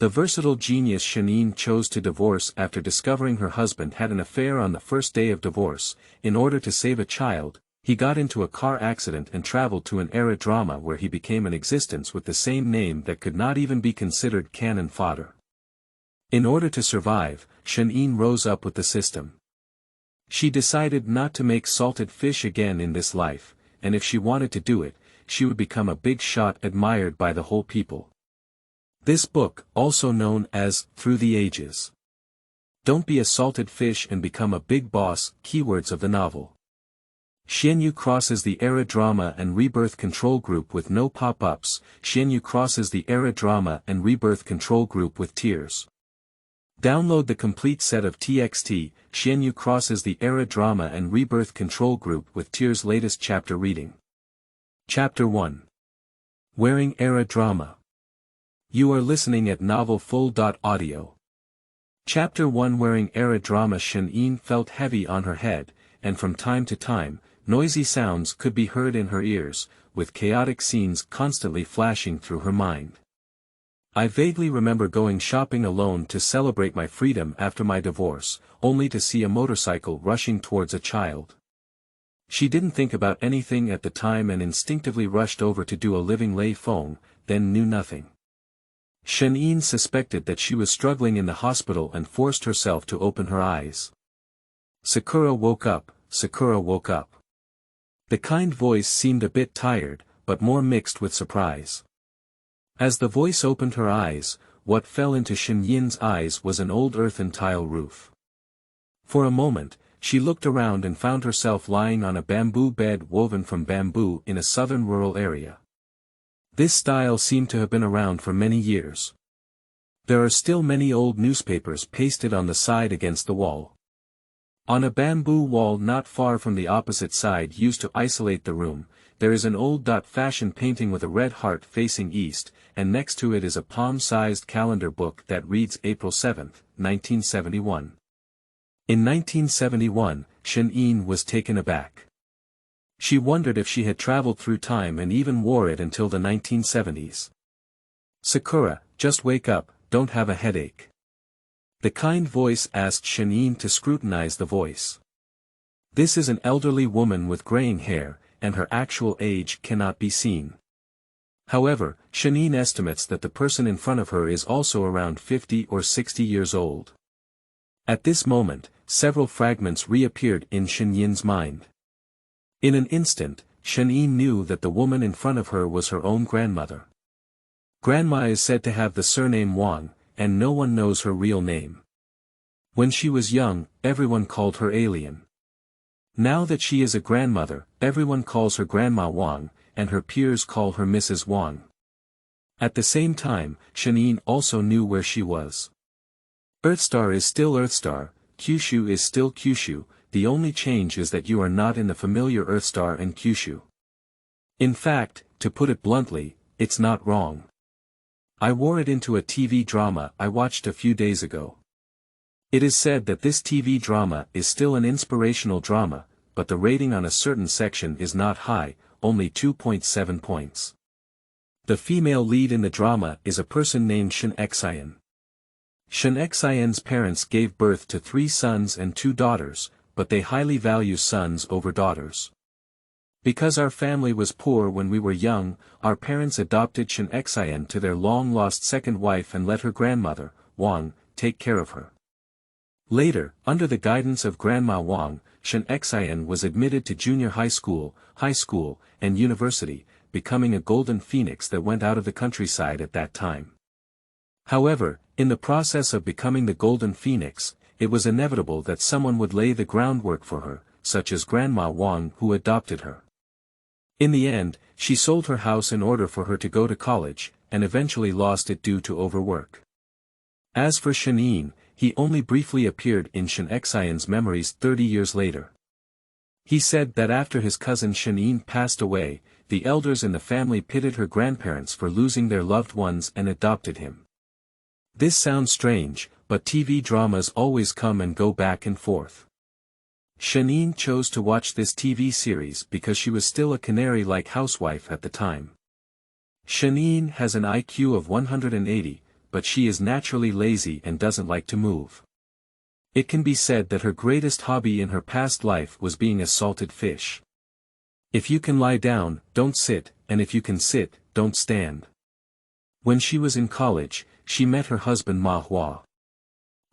The versatile genius Shen Yin chose to divorce after discovering her husband had an affair on the first day of divorce. In order to save a child, he got into a car accident and traveled to an era drama where he became an existence with the same name that could not even be considered canon fodder. In order to survive, Shen Yin rose up with the system. She decided not to make salted fish again in this life, and if she wanted to do it, she would become a big shot admired by the whole people. This book, also known as Through the Ages. Don't be a salted fish and become a big boss. Keywords of the novel. Xiaolu crosses the era drama and rebirth control group with no pop-ups. Xiaolu crosses the era drama and rebirth control group with tears. Download the complete set of TXT. Xiaolu crosses the era drama and rebirth control group with tears. Latest chapter reading. Chapter 1. Wearing era drama. You are listening at novelfull.audio. Chapter 1. Wearing era drama. Shen Yin felt heavy on her head, and from time to time, noisy sounds could be heard in her ears, with chaotic scenes constantly flashing through her mind. I vaguely remember going shopping alone to celebrate my freedom after my divorce, only to see a motorcycle rushing towards a child. She didn't think about anything at the time and instinctively rushed over to do a living lay phone, then knew nothing. Shen Yin suspected that she was struggling in the hospital and forced herself to open her eyes. Sakura woke up, Sakura woke up. The kind voice seemed a bit tired, but more mixed with surprise. As the voice opened her eyes, what fell into Shen Yin's eyes was an old earthen tile roof. For a moment, she looked around and found herself lying on a bamboo bed woven from bamboo in a southern rural area. This style seemed to have been around for many years. There are still many old newspapers pasted on the side against the wall. On a bamboo wall not far from the opposite side used to isolate the room, there is an old-fashioned painting with a red heart facing east, and next to it is a palm-sized calendar book that reads April 7, 1971. In 1971, Shen Yin was taken aback. She wondered if she had traveled through time and even wore it until the 1970s. Sakura, just wake up, don't have a headache. The kind voice asked Shen Yin to scrutinize the voice. This is an elderly woman with graying hair, and her actual age cannot be seen. However, Shen Yin estimates that the person in front of her is also around 50 or 60 years old. At this moment, several fragments reappeared in Shen Yin's mind. In an instant, Shen Yin knew that the woman in front of her was her own grandmother. Grandma is said to have the surname Wang, and no one knows her real name. When she was young, everyone called her Alien. Now that she is a grandmother, everyone calls her Grandma Wang, and her peers call her Mrs. Wang. At the same time, Shen Yin also knew where she was. Earthstar is still Earthstar, Kyushu is still Kyushu, the only change is that you are not in the familiar Earthstar and Kyushu. In fact, to put it bluntly, it's not wrong. I wore it into a TV drama I watched a few days ago. It is said that this TV drama is still an inspirational drama, but the rating on a certain section is not high, only 2.7 points. The female lead in the drama is a person named Shen Xian. Shen Xian's parents gave birth to 3 sons and 2 daughters, but they highly value sons over daughters. Because our family was poor when we were young, our parents adopted Shen Xian to their long-lost second wife and let her grandmother, Wang, take care of her. Later, under the guidance of Grandma Wang, Shen Xian was admitted to junior high school, and university, becoming a golden phoenix that went out of the countryside at that time. However, in the process of becoming the golden phoenix, it was inevitable that someone would lay the groundwork for her, such as Grandma Wang who adopted her. In the end, she sold her house in order for her to go to college, and eventually lost it due to overwork. As for Shen Yin, he only briefly appeared in Shen Xian's memories 30 years later. He said that after his cousin Shen Yin passed away, the elders in the family pitied her grandparents for losing their loved ones and adopted him. This sounds strange, but TV dramas always come and go back and forth. Shen Yin chose to watch this TV series because she was still a canary-like housewife at the time. Shen Yin has an IQ of 180, but she is naturally lazy and doesn't like to move. It can be said that her greatest hobby in her past life was being a salted fish. If you can lie down, don't sit, and if you can sit, don't stand. When she was in college, she met her husband Ma Hua.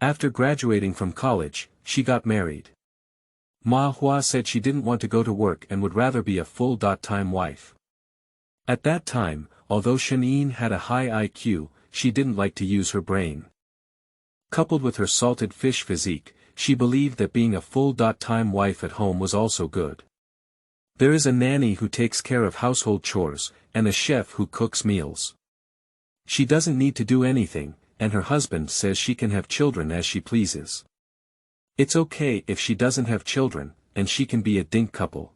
After graduating from college, she got married. Ma Hua said she didn't want to go to work and would rather be a full-time wife. At that time, although Shen Yin had a high IQ, she didn't like to use her brain. Coupled with her salted fish physique, she believed that being a full-time wife at home was also good. There is a nanny who takes care of household chores, and a chef who cooks meals. She doesn't need to do anything, and her husband says she can have children as she pleases. It's okay if she doesn't have children, and she can be a dink couple.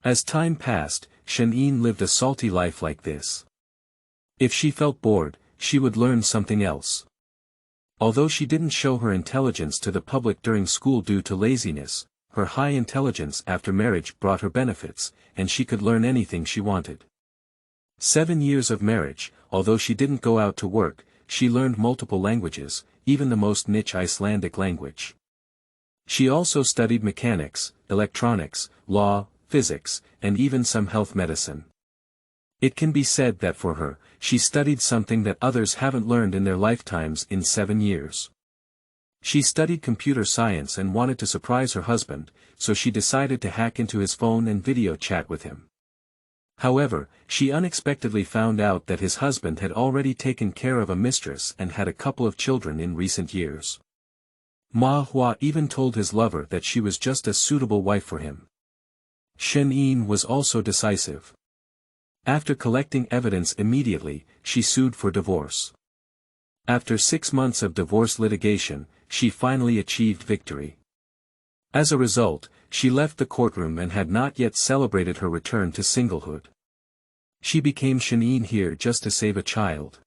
As time passed, Shen Yin lived a salty life like this. If she felt bored, she would learn something else. Although she didn't show her intelligence to the public during school due to laziness, her high intelligence after marriage brought her benefits, and she could learn anything she wanted. 7 years of marriage, although she didn't go out to work, she learned multiple languages, even the most niche Icelandic language. She also studied mechanics, electronics, law, physics, and even some health medicine. It can be said that for her, she studied something that others haven't learned in their lifetimes in 7 years. She studied computer science and wanted to surprise her husband, so she decided to hack into his phone and video chat with him. However, she unexpectedly found out that his husband had already taken care of a mistress and had a couple of children in recent years. Ma Hua even told his lover that she was just a suitable wife for him. Shen Yin was also decisive. After collecting evidence immediately, she sued for divorce. After 6 months of divorce litigation, she finally achieved victory. As a result, she left the courtroom and had not yet celebrated her return to singlehood. She became Shen Yin here just to save a child.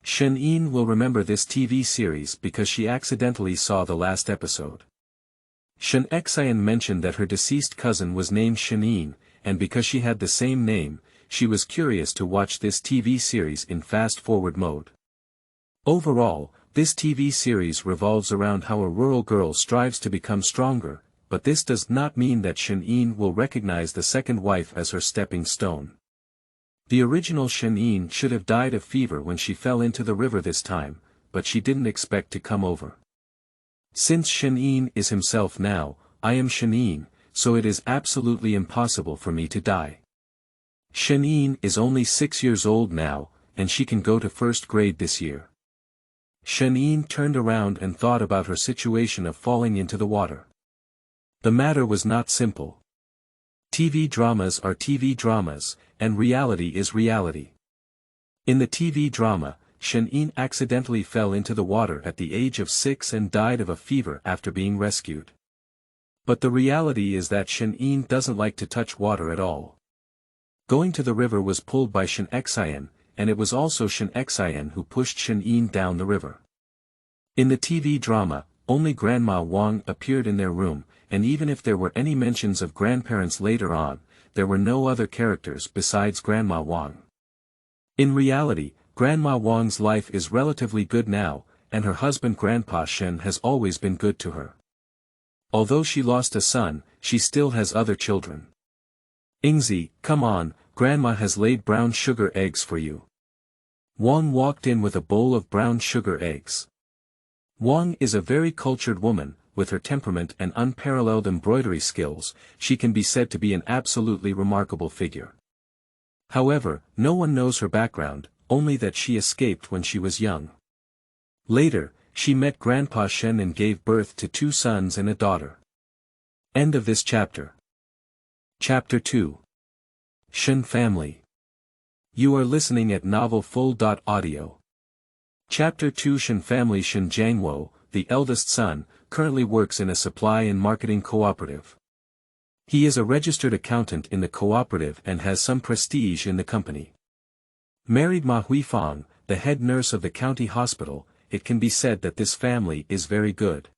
Shen Yin will remember this TV series because she accidentally saw the last episode. Shen Xian mentioned that her deceased cousin was named Shen Yin, and because she had the same name, she was curious to watch this TV series in fast-forward mode. Overall, this TV series revolves around how a rural girl strives to become stronger, but this does not mean that Shen Yin will recognize the second wife as her stepping stone. The original Shen Yin should have died of fever when she fell into the river this time, but she didn't expect to come over. Since Shen Yin is himself now, I am Shen Yin, so it is absolutely impossible for me to die. Shen Yin is only 6 years old now, and she can go to first grade this year. Shen Yin turned around and thought about her situation of falling into the water. The matter was not simple. TV dramas are TV dramas, and reality is reality. In the TV drama, Shen Yin accidentally fell into the water at the age of 6 and died of a fever after being rescued. But the reality is that Shen Yin doesn't like to touch water at all. Going to the river was pulled by Shen Xian, and it was also Shen Xian who pushed Shen Yin down the river. In the TV drama, only Grandma Wang appeared in their room, and even if there were any mentions of grandparents later on, there were no other characters besides Grandma Wang. In reality, Grandma Wang's life is relatively good now, and her husband Grandpa Shen has always been good to her. Although she lost a son, she still has other children. Ingzi, come on, Grandma has laid brown sugar eggs for you. Wang walked in with a bowl of brown sugar eggs. Wang is a very cultured woman. With her temperament and unparalleled embroidery skills, she can be said to be an absolutely remarkable figure. However, no one knows her background, only that she escaped when she was young. Later, she met Grandpa Shen and gave birth to 2 sons and a daughter. End of this chapter. Chapter 2. Shen Family. You are listening at novelfull.audio. Chapter 2. Shen Family. Shen Jiangwo, the eldest son, currently works in a supply and marketing cooperative. He is a registered accountant in the cooperative and has some prestige in the company. Married Ma Huifang, the head nurse of the county hospital, it can be said that this family is very good.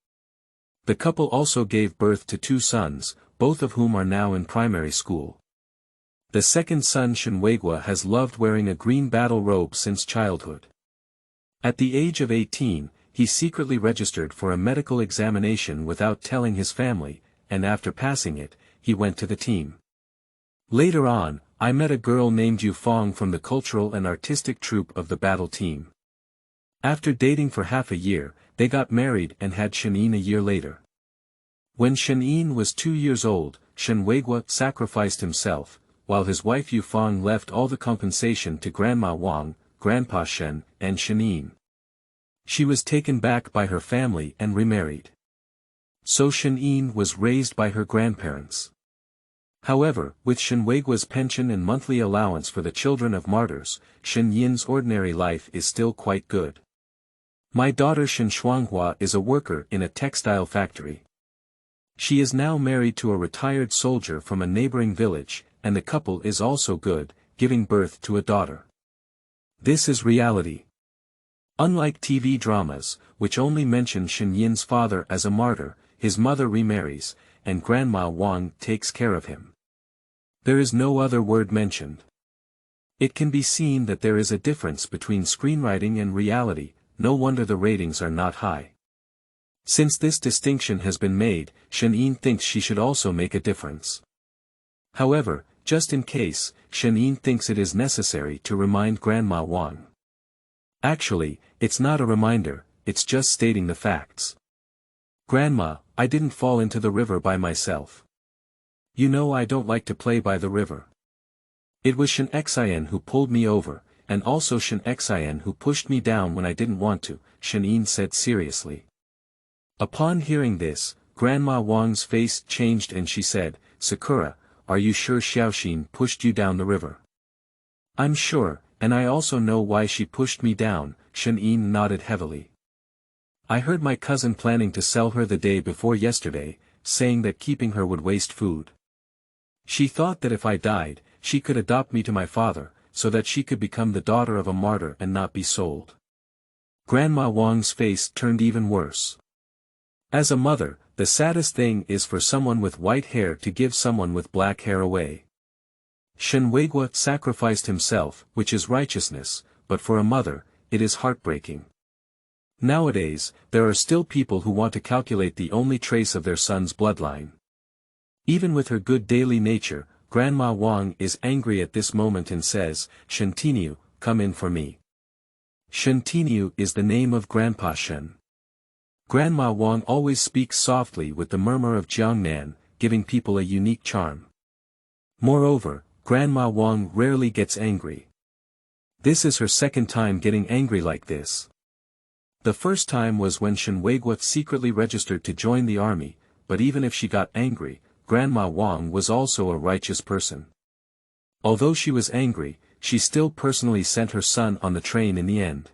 The couple also gave birth to 2 sons, both of whom are now in primary school. The second son Shen Weigua has loved wearing a green battle robe since childhood. At the age of 18, he secretly registered for a medical examination without telling his family, and after passing it, he went to the team. Later on, I met a girl named Yu Fong from the cultural and artistic troupe of the battle team. After dating for half a year, they got married and had Shen Yin a year later. When Shen Yin was 2 years old, Shen Weiguo sacrificed himself, while his wife Yu Fong left all the compensation to Grandma Wang, Grandpa Shen, and Shen Yin. She was taken back by her family and remarried. So Shen Yin was raised by her grandparents. However, with Shen Weiguo's pension and monthly allowance for the children of martyrs, Shen Yin's ordinary life is still quite good. My daughter Shen Shuanghua is a worker in a textile factory. She is now married to a retired soldier from a neighboring village, and the couple is also good, giving birth to a daughter. This is reality. Unlike TV dramas, which only mention Shen Yin's father as a martyr, his mother remarries, and Grandma Wang takes care of him. There is no other word mentioned. It can be seen that there is a difference between screenwriting and reality, no wonder the ratings are not high. Since this distinction has been made, Shen Yin thinks she should also make a difference. However, just in case, Shen Yin thinks it is necessary to remind Grandma Wang. Actually, it's not a reminder, it's just stating the facts. Grandma, I didn't fall into the river by myself. You know I don't like to play by the river. It was Shen Xian who pulled me over, and also Shen Xian who pushed me down when I didn't want to, Shen Yin said seriously. Upon hearing this, Grandma Wang's face changed and she said, Sakura, are you sure Xiaoxin pushed you down the river? I'm sure, and I also know why she pushed me down, Shen Yin nodded heavily. I heard my cousin planning to sell her the day before yesterday, saying that keeping her would waste food. She thought that if I died, she could adopt me to my father, so that she could become the daughter of a martyr and not be sold. Grandma Wang's face turned even worse. As a mother, the saddest thing is for someone with white hair to give someone with black hair away. Shen Weiguo sacrificed himself, which is righteousness, but for a mother, it is heartbreaking. Nowadays, there are still people who want to calculate the only trace of their son's bloodline. Even with her good daily nature, Grandma Wang is angry at this moment and says, Shen Tinyu, come in for me. Shen Tinyu is the name of Grandpa Shen. Grandma Wang always speaks softly with the murmur of Jiangnan, giving people a unique charm. Moreover, Grandma Wang rarely gets angry. This is her second time getting angry like this. The first time was when Shen Weiguo secretly registered to join the army, but even if she got angry, Grandma Wang was also a righteous person. Although she was angry, she still personally sent her son on the train in the end.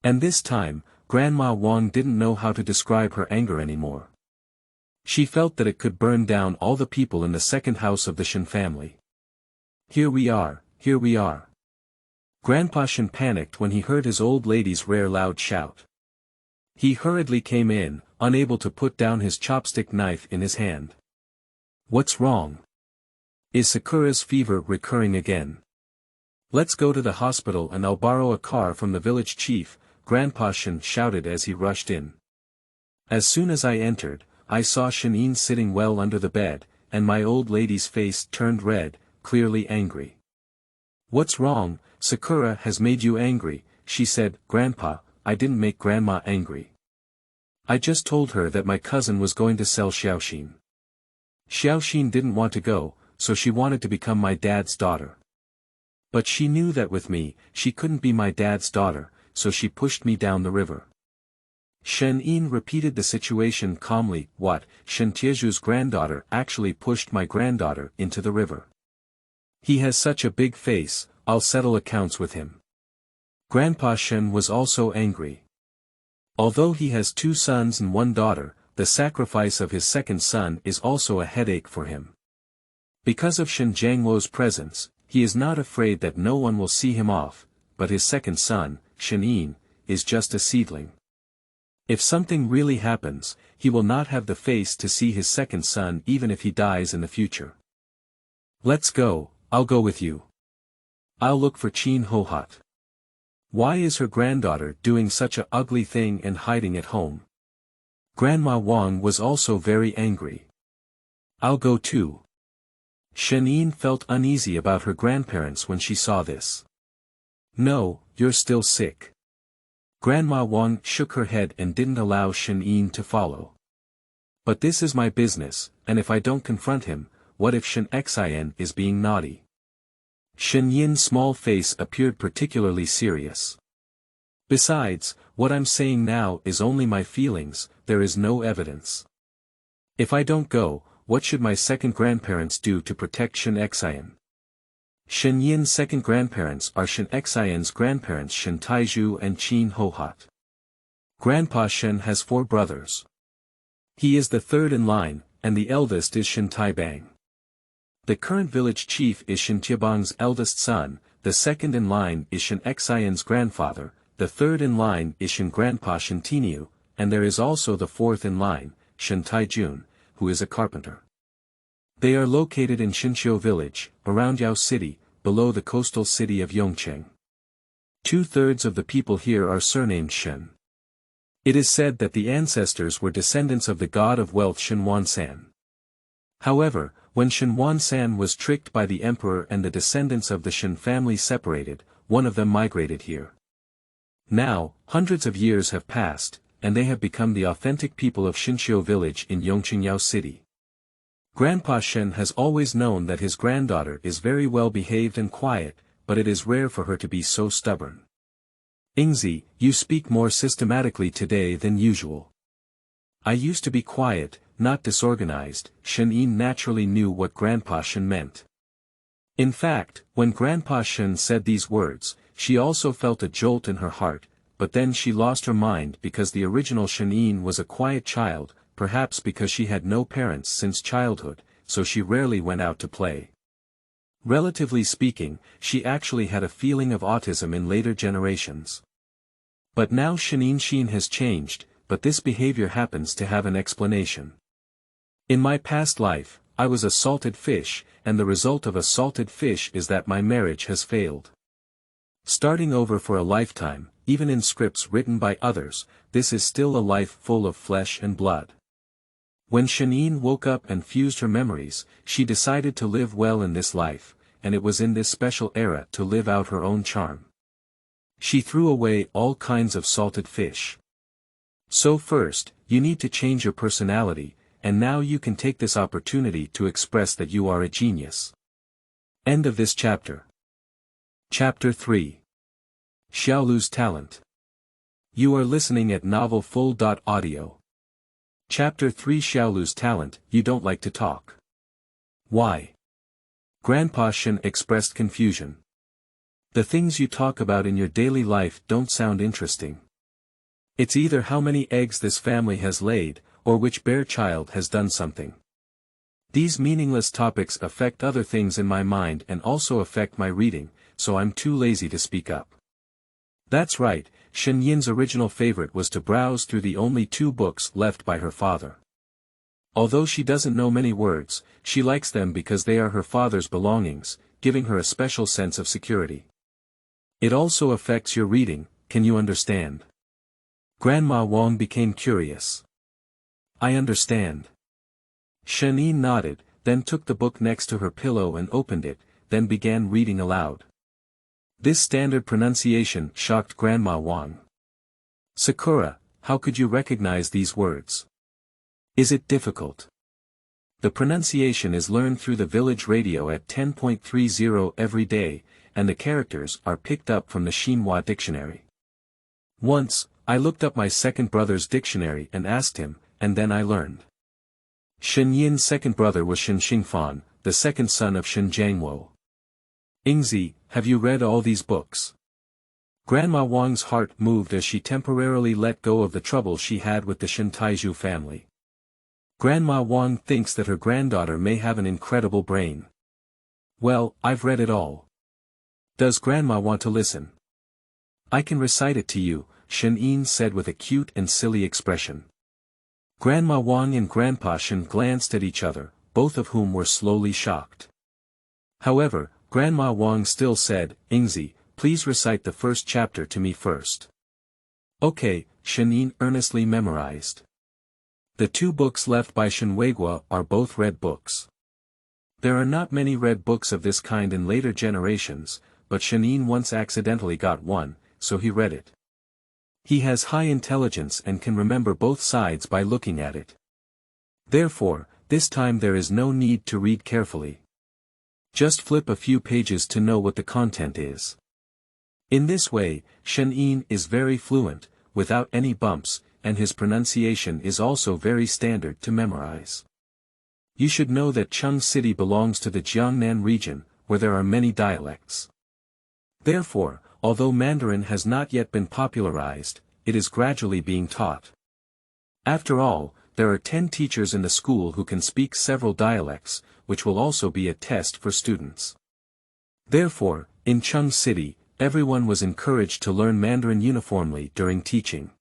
And this time, Grandma Wang didn't know how to describe her anger anymore. She felt that it could burn down all the people in the second house of the Shen family. Here we are, here we are. Grandpa Shen panicked when he heard his old lady's rare loud shout. He hurriedly came in, unable to put down his chopstick knife in his hand. What's wrong? Is Sakura's fever recurring again? Let's go to the hospital and I'll borrow a car from the village chief, Grandpa Shen shouted as he rushed in. As soon as I entered, I saw Shen Yin sitting well under the bed, and my old lady's face turned red, clearly angry. What's wrong? Sakura has made you angry, she said. Grandpa, I didn't make Grandma angry. I just told her that my cousin was going to sell Xiaoxin. Xiaoxin didn't want to go, so she wanted to become my dad's daughter. But she knew that with me, she couldn't be my dad's daughter, so she pushed me down the river. Shen Yin repeated the situation calmly. What? Shen Tieju's granddaughter actually pushed my granddaughter into the river. He has such a big face, I'll settle accounts with him. Grandpa Shen was also angry. Although he has 2 sons and 1 daughter, the sacrifice of his second son is also a headache for him. Because of Shen Jiangluo's presence, he is not afraid that no one will see him off, but his second son, Shen Yin, is just a seedling. If something really happens, he will not have the face to see his second son even if he dies in the future. Let's go, I'll go with you. I'll look for Qin Hohat. Why is her granddaughter doing such a ugly thing and hiding at home? Grandma Wang was also very angry. I'll go too. Shen Yin felt uneasy about her grandparents when she saw this. No, you're still sick. Grandma Wang shook her head and didn't allow Shen Yin to follow. But this is my business, and if I don't confront him, what if Shen Yin is being naughty? Shen Yin's small face appeared particularly serious. Besides, what I'm saying now is only my feelings, there is no evidence. If I don't go, what should my second grandparents do to protect Shen Yin? Shen Yin's second grandparents are Shen Yin's grandparents Shen Taizhu and Qin Hohat. Grandpa Shen has 4 brothers. He is the third in line, and the eldest is Shen Taibang. The current village chief is Shen Tiebang's eldest son, the second in line is Shen Yin's grandfather, the third in line is Shen Grandpa Shen Tiniu, and there is also the fourth in line, Shen Taijun, who is a carpenter. They are located in Shenxiu village, around Yao City, below the coastal city of Yongcheng. 2/3 of the people here are surnamed Shen. It is said that the ancestors were descendants of the god of wealth Shen Wansan. However, when Shen Wansan was tricked by the emperor and the descendants of the Shen family separated, one of them migrated here. Now, hundreds of years have passed, and they have become the authentic people of Shenxiu village in Yongcheng Yao City. Grandpa Shen has always known that his granddaughter is very well behaved and quiet, but it is rare for her to be so stubborn. Ingzi, you speak more systematically today than usual. I used to be quiet, not disorganized. Shen Yin naturally knew what Grandpa Shen meant. In fact, when Grandpa Shen said these words, she also felt a jolt in her heart, but then she lost her mind because the original Shen Yin was a quiet child, perhaps because she had no parents since childhood, so she rarely went out to play. Relatively speaking, she actually had a feeling of autism in later generations. But now Shen Yin has changed, but this behavior happens to have an explanation. In my past life, I was a salted fish, and the result of a salted fish is that my marriage has failed. Starting over for a lifetime, even in scripts written by others, this is still a life full of flesh and blood. When Shen Yin woke up and fused her memories, she decided to live well in this life, and it was in this special era to live out her own charm. She threw away all kinds of salted fish. So first, you need to change your personality, and now you can take this opportunity to express that you are a genius. End of this chapter. Chapter 3. Xiaolu's Talent. You are listening at novelfull.audio. Chapter 3 Xiaolu's Talent. You don't like to talk. Why? Grandpa Shen expressed confusion. The things you talk about in your daily life don't sound interesting. It's either how many eggs this family has laid, or which bear child has done something. These meaningless topics affect other things in my mind and also affect my reading, so I'm too lazy to speak up. That's right, Shen Yin's original favorite was to browse through the only 2 books left by her father. Although she doesn't know many words, she likes them because they are her father's belongings, giving her a special sense of security. It also affects your reading, can you understand? Grandma Wang became curious. I understand. Shen Yin nodded, then took the book next to her pillow and opened it, then began reading aloud. This standard pronunciation shocked Grandma Wang. Sakura, how could you recognize these words? Is it difficult? The pronunciation is learned through the village radio at 10.30 every day, and the characters are picked up from the Xinhua dictionary. Once, I looked up my second brother's dictionary and asked him, and then I learned. Shen Yin's second brother was Shen Xingfan, the second son of Shen Jiangwo. Ingzi, have you read all these books? Grandma Wang's heart moved as she temporarily let go of the trouble she had with the Shen Taizhu family. Grandma Wang thinks that her granddaughter may have an incredible brain. Well, I've read it all. Does Grandma want to listen? I can recite it to you, Shen Yin said with a cute and silly expression. Grandma Wang and Grandpa Shen glanced at each other, both of whom were slowly shocked. However, Grandma Wang still said, Ingzi, please recite the first chapter to me first. Okay, Shen Yin earnestly memorized. The two books left by Shen Weiguo are both red books. There are not many red books of this kind in later generations, but Shen Yin once accidentally got one, so he read it. He has high intelligence and can remember both sides by looking at it. Therefore, this time there is no need to read carefully. Just flip a few pages to know what the content is. In this way, Shen Yin is very fluent, without any bumps, and his pronunciation is also very standard to memorize. You should know that Cheng City belongs to the Jiangnan region, where there are many dialects. Therefore, although Mandarin has not yet been popularized, it is gradually being taught. After all, there are 10 teachers in the school who can speak several dialects, which will also be a test for students. Therefore, in Cheng City, everyone was encouraged to learn Mandarin uniformly during teaching.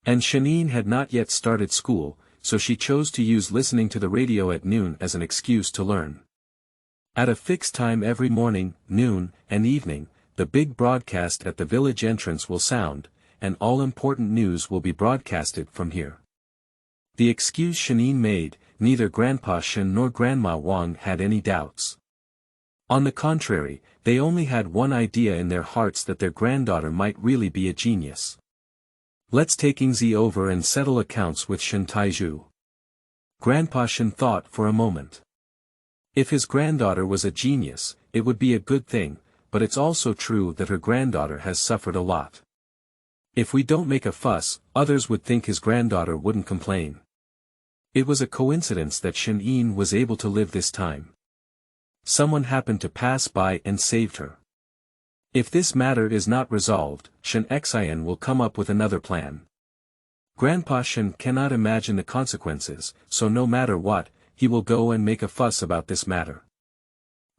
And Shen Yin had not yet started school, so she chose to use listening to the radio at noon as an excuse to learn. At a fixed time every morning, noon, and evening, the big broadcast at the village entrance will sound, and all important news will be broadcasted from here. The excuse Shen Yin made, neither Grandpa Shen nor Grandma Wang had any doubts. On the contrary, they only had one idea in their hearts, that their granddaughter might really be a genius. Let's take Yingzi over and settle accounts with Shen Taizhu. Grandpa Shen thought for a moment. If his granddaughter was a genius, it would be a good thing, but it's also true that her granddaughter has suffered a lot. If we don't make a fuss, others would think his granddaughter wouldn't complain. It was a coincidence that Shen Yin was able to live this time. Someone happened to pass by and saved her. If this matter is not resolved, Shen Xian will come up with another plan. Grandpa Shen cannot imagine the consequences, so no matter what, he will go and make a fuss about this matter.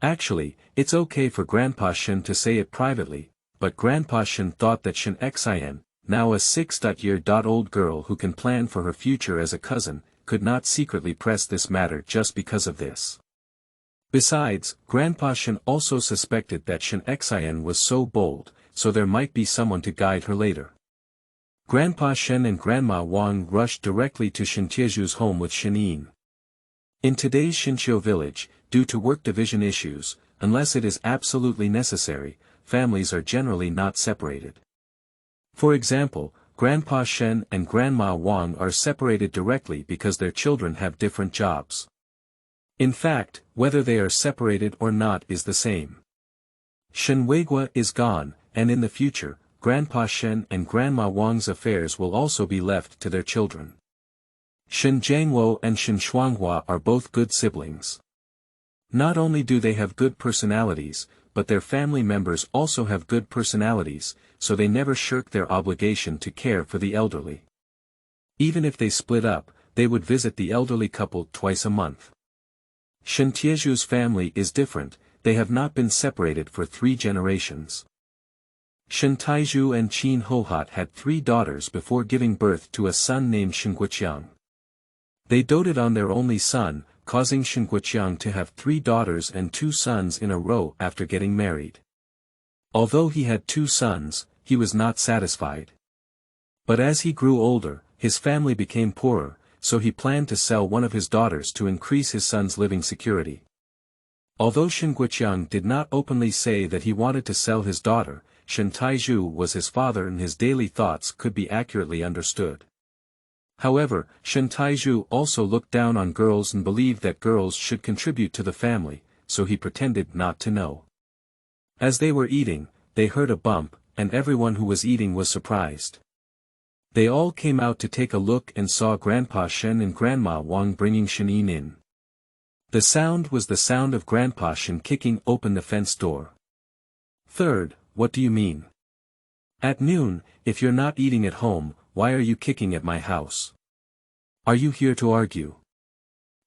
Actually, it's okay for Grandpa Shen to say it privately, but Grandpa Shen thought that Shen Xian, now a 6-year-old girl who can plan for her future as a cousin, could not secretly press this matter just because of this. Besides, Grandpa Shen also suspected that Shen Xian was so bold, so there might be someone to guide her later. Grandpa Shen and Grandma Wang rushed directly to Shen Tieju's home with Shen Yin. In today's Xinqiu village, due to work division issues, unless it is absolutely necessary, families are generally not separated. For example, Grandpa Shen and Grandma Wang are separated directly because their children have different jobs. In fact, whether they are separated or not is the same. Shen Weiguo is gone, and in the future, Grandpa Shen and Grandma Wang's affairs will also be left to their children. Shen Jiangwo and Shen Shuanghua are both good siblings. Not only do they have good personalities, but their family members also have good personalities, so they never shirk their obligation to care for the elderly. Even if they split up, they would visit the elderly couple twice a month. Shen Tieju's family is different, they have not been separated for 3 generations. Shen Taizhu and Qin Hohat had 3 daughters before giving birth to a son named Shen Guoqiang. They doted on their only son, causing Shen Guoqiang to have 3 daughters and 2 sons in a row after getting married. Although he had 2 sons, he was not satisfied. But as he grew older, his family became poorer, so he planned to sell one of his daughters to increase his son's living security. Although Shen Guoqiang did not openly say that he wanted to sell his daughter, Shen Taizhu was his father and his daily thoughts could be accurately understood. However, Shen Taizhu also looked down on girls and believed that girls should contribute to the family, so he pretended not to know. As they were eating, they heard a bump, and everyone who was eating was surprised. They all came out to take a look and saw Grandpa Shen and Grandma Wang bringing Shen Yin in. The sound was the sound of Grandpa Shen kicking open the fence door. "Third, what do you mean? At noon, if you're not eating at home, why are you kicking at my house? Are you here to argue?"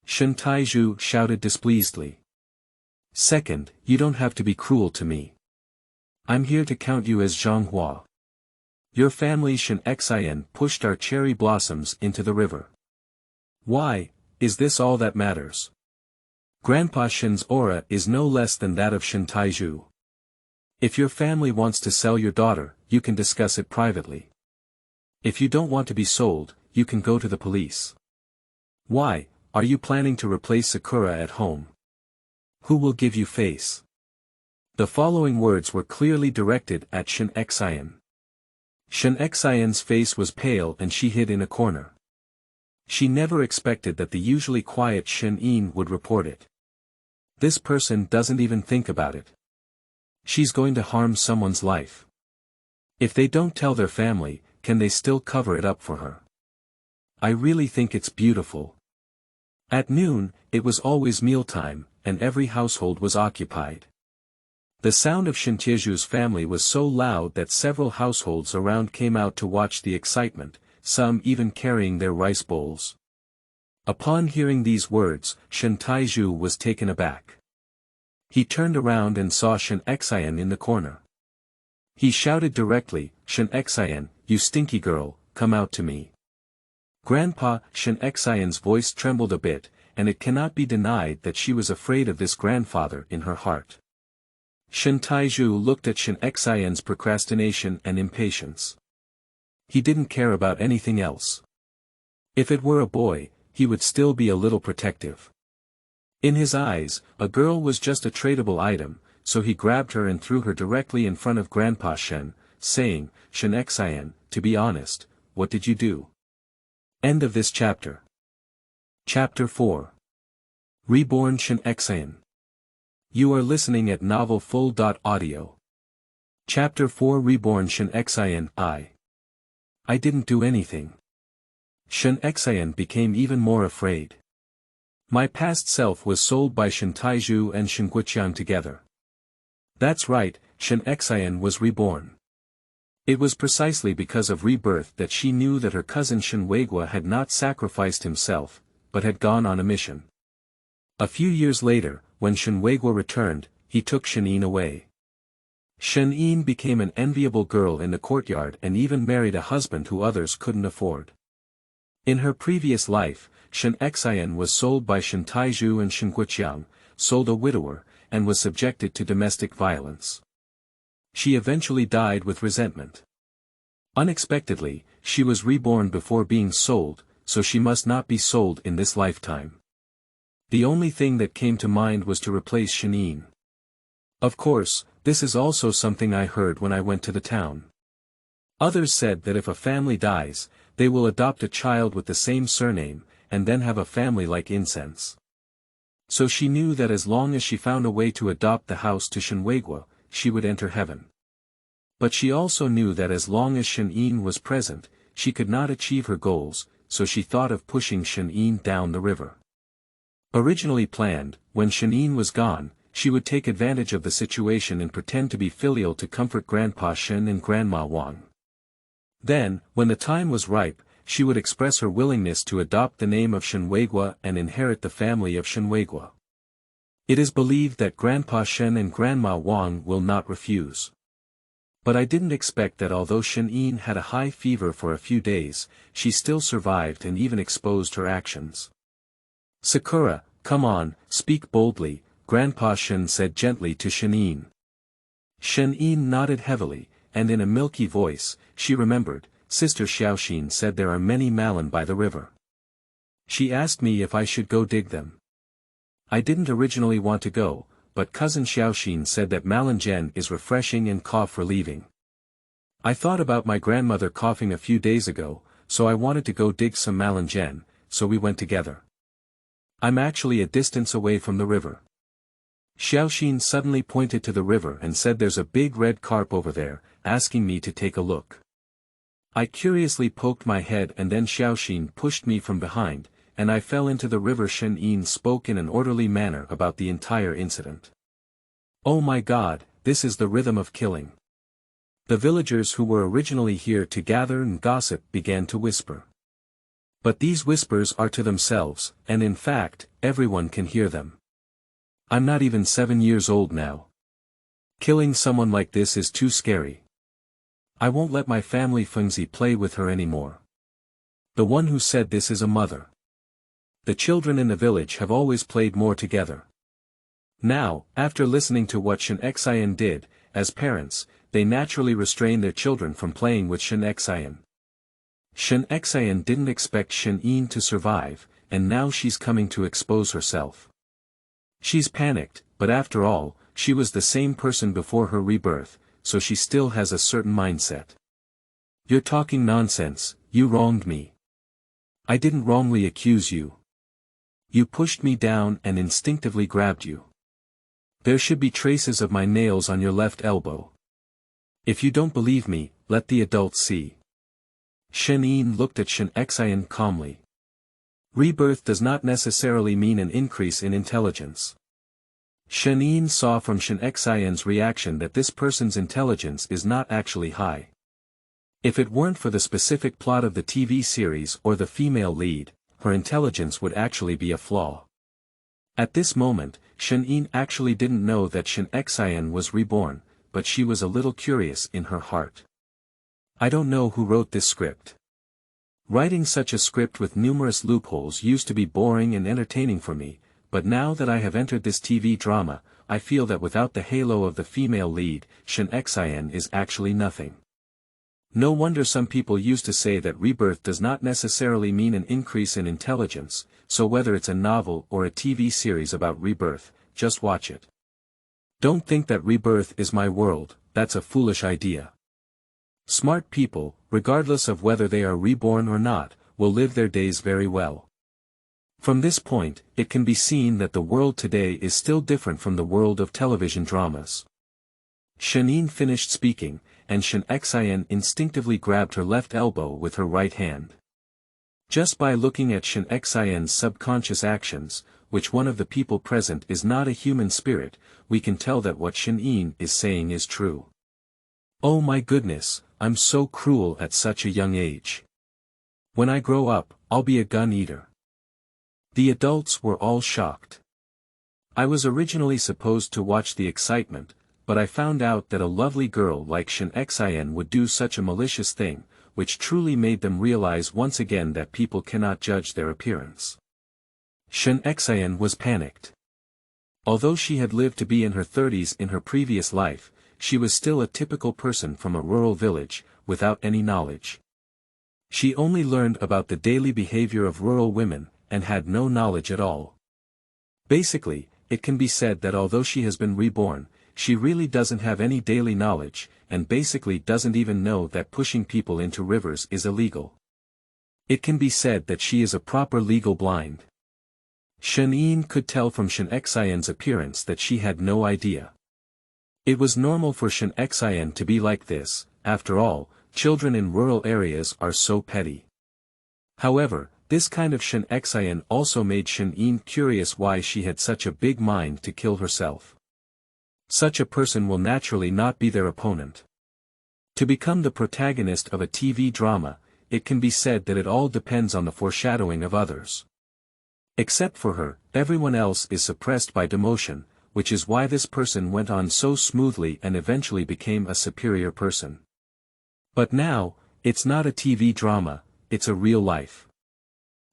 Shen Taizhu shouted displeasedly. "Second, you don't have to be cruel to me. I'm here to count you as Zhanghua. Your family Shen Xian pushed our cherry blossoms into the river. Why, is this all that matters? Grandpa Shen's aura is no less than that of Shen Taizhu. If your family wants to sell your daughter, you can discuss it privately. If you don't want to be sold, you can go to the police. Why, are you planning to replace Sakura at home? Who will give you face? The following words were clearly directed at Shen Yin. Shen Yin's face was pale and she hid in a corner. She never expected that the usually quiet Shen Yin would report it. This person doesn't even think about it. She's going to harm someone's life. If they don't tell their family, can they still cover it up for her? I really think it's beautiful. At noon, it was always mealtime, and every household was occupied. The sound of Shen Tieju's family was so loud that several households around came out to watch the excitement, some even carrying their rice bowls. Upon hearing these words, Shen Tieju was taken aback. He turned around and saw Shen Yin in the corner. He shouted directly, "Shen Yin, you stinky girl, come out to me." Grandpa, Shen Yin's voice trembled a bit, and it cannot be denied that she was afraid of this grandfather in her heart. Shen Tieju looked at Shen Yin's procrastination and impatience. He didn't care about anything else. If it were a boy, he would still be a little protective. In his eyes, a girl was just a tradable item, so he grabbed her and threw her directly in front of Grandpa Shen, saying, "Shen Yin, to be honest, what did you do?" End of this chapter. Chapter 4. Reborn Shen Yin. You are listening at novelfull.audio. Chapter 4 Reborn Shen Yin. I didn't do anything. Shen Yin became even more afraid. My past self was sold by Shen Tieju and Shen Guoqiang together. That's right, Shen Yin was reborn. It was precisely because of Rebirth that she knew that her cousin Shen Weiguo had not sacrificed himself, but had gone on a mission. A few years later, when Shen Weiguo returned, he took Shen Yin away. Shen Yin became an enviable girl in the courtyard and even married a husband who others couldn't afford. In her previous life, Shen Yin was sold by Shen Tieju and Shen Guoqiang, sold a widower, and was subjected to domestic violence. She eventually died with resentment. Unexpectedly, she was reborn before being sold, so she must not be sold in this lifetime. The only thing that came to mind was to replace Shen Yin. Of course, this is also something I heard when I went to the town. Others said that if a family dies, they will adopt a child with the same surname, and then have a family like incense. So she knew that as long as she found a way to adopt the house to Shen Weiguo, she would enter heaven. But she also knew that as long as Shen Yin was present, she could not achieve her goals, so she thought of pushing Shen Yin down the river. Originally planned, when Shen Yin was gone, she would take advantage of the situation and pretend to be filial to comfort Grandpa Shen and Grandma Wang. Then, when the time was ripe, she would express her willingness to adopt the name of Shen Weiguo and inherit the family of Shen Weiguo. It is believed that Grandpa Shen and Grandma Wang will not refuse. But I didn't expect that although Shen Yin had a high fever for a few days, she still survived and even exposed her actions. "Sakura, come on, speak boldly," Grandpa Shen said gently to Shen Yin. Shen Yin nodded heavily, and in a milky voice, she remembered, "Sister Xiaoxin said there are many melon by the river. She asked me if I should go dig them. I didn't originally want to go, but cousin Xiaoxin said that melangen is refreshing and cough relieving. I thought about my grandmother coughing a few days ago, so I wanted to go dig some melangen, so we went together. I'm actually a distance away from the river." Xiaoxin suddenly pointed to the river and said, "There's a big red carp over there, asking me to take a look." I curiously poked my head and then Xiaoxin pushed me from behind, and I fell into the river. Shen Yin spoke in an orderly manner about the entire incident. "Oh my God, this is the rhythm of killing." The villagers who were originally here to gather and gossip began to whisper. But these whispers are to themselves, and in fact, everyone can hear them. I'm not even 7 years old now. Killing someone like this is too scary. I won't let my family Fengzi play with her anymore. The one who said this is a mother. The children in the village have always played more together. Now, after listening to what Shen Yin did, as parents, they naturally restrain their children from playing with Shen Xian. Shen Xian didn't expect Shen Yin to survive, and now she's coming to expose herself. She's panicked, but after all, she was the same person before her rebirth, so she still has a certain mindset. You're talking nonsense, you wronged me. I didn't wrongly accuse you. You pushed me down and instinctively grabbed you. There should be traces of my nails on your left elbow. If you don't believe me, let the adults see. Shen Yin looked at Shen Xian calmly. Rebirth does not necessarily mean an increase in intelligence. Shen Yin saw from Shen Xian's reaction that this person's intelligence is not actually high. If it weren't for the specific plot of the TV series or the female lead, her intelligence would actually be a flaw. At this moment, Shen Yin actually didn't know that Shen Xian was reborn, but she was a little curious in her heart. I don't know who wrote this script. Writing such a script with numerous loopholes used to be boring and entertaining for me, but now that I have entered this TV drama, I feel that without the halo of the female lead, Shen Xian is actually nothing. No wonder some people used to say that rebirth does not necessarily mean an increase in intelligence, so whether it's a novel or a TV series about rebirth, just watch it. Don't think that rebirth is my world, that's a foolish idea. Smart people, regardless of whether they are reborn or not, will live their days very well. From this point, it can be seen that the world today is still different from the world of television dramas. Shen Yin finished speaking, and Shen Xian instinctively grabbed her left elbow with her right hand. Just by looking at Shen Xian's subconscious actions, which one of the people present is not a human spirit, we can tell that what Shen Yin is saying is true. Oh my goodness, I'm so cruel at such a young age. When I grow up, I'll be a gun eater. The adults were all shocked. I was originally supposed to watch the excitement, but I found out that a lovely girl like Shen Xian would do such a malicious thing, which truly made them realize once again that people cannot judge their appearance. Shen Xian was panicked. Although she had lived to be in her 30s in her previous life, she was still a typical person from a rural village, without any knowledge. She only learned about the daily behavior of rural women, and had no knowledge at all. Basically, it can be said that although she has been reborn, she really doesn't have any daily knowledge, and basically doesn't even know that pushing people into rivers is illegal. It can be said that she is a proper legal blind. Shen Yin could tell from Shen Xian's appearance that she had no idea. It was normal for Shen Xian to be like this, after all, children in rural areas are so petty. However, this kind of Shen Xian also made Shen Yin curious why she had such a big mind to kill herself. Such a person will naturally not be their opponent. To become the protagonist of a TV drama, it can be said that it all depends on the foreshadowing of others. Except for her, everyone else is suppressed by demotion, which is why this person went on so smoothly and eventually became a superior person. But now, it's not a TV drama, it's a real life.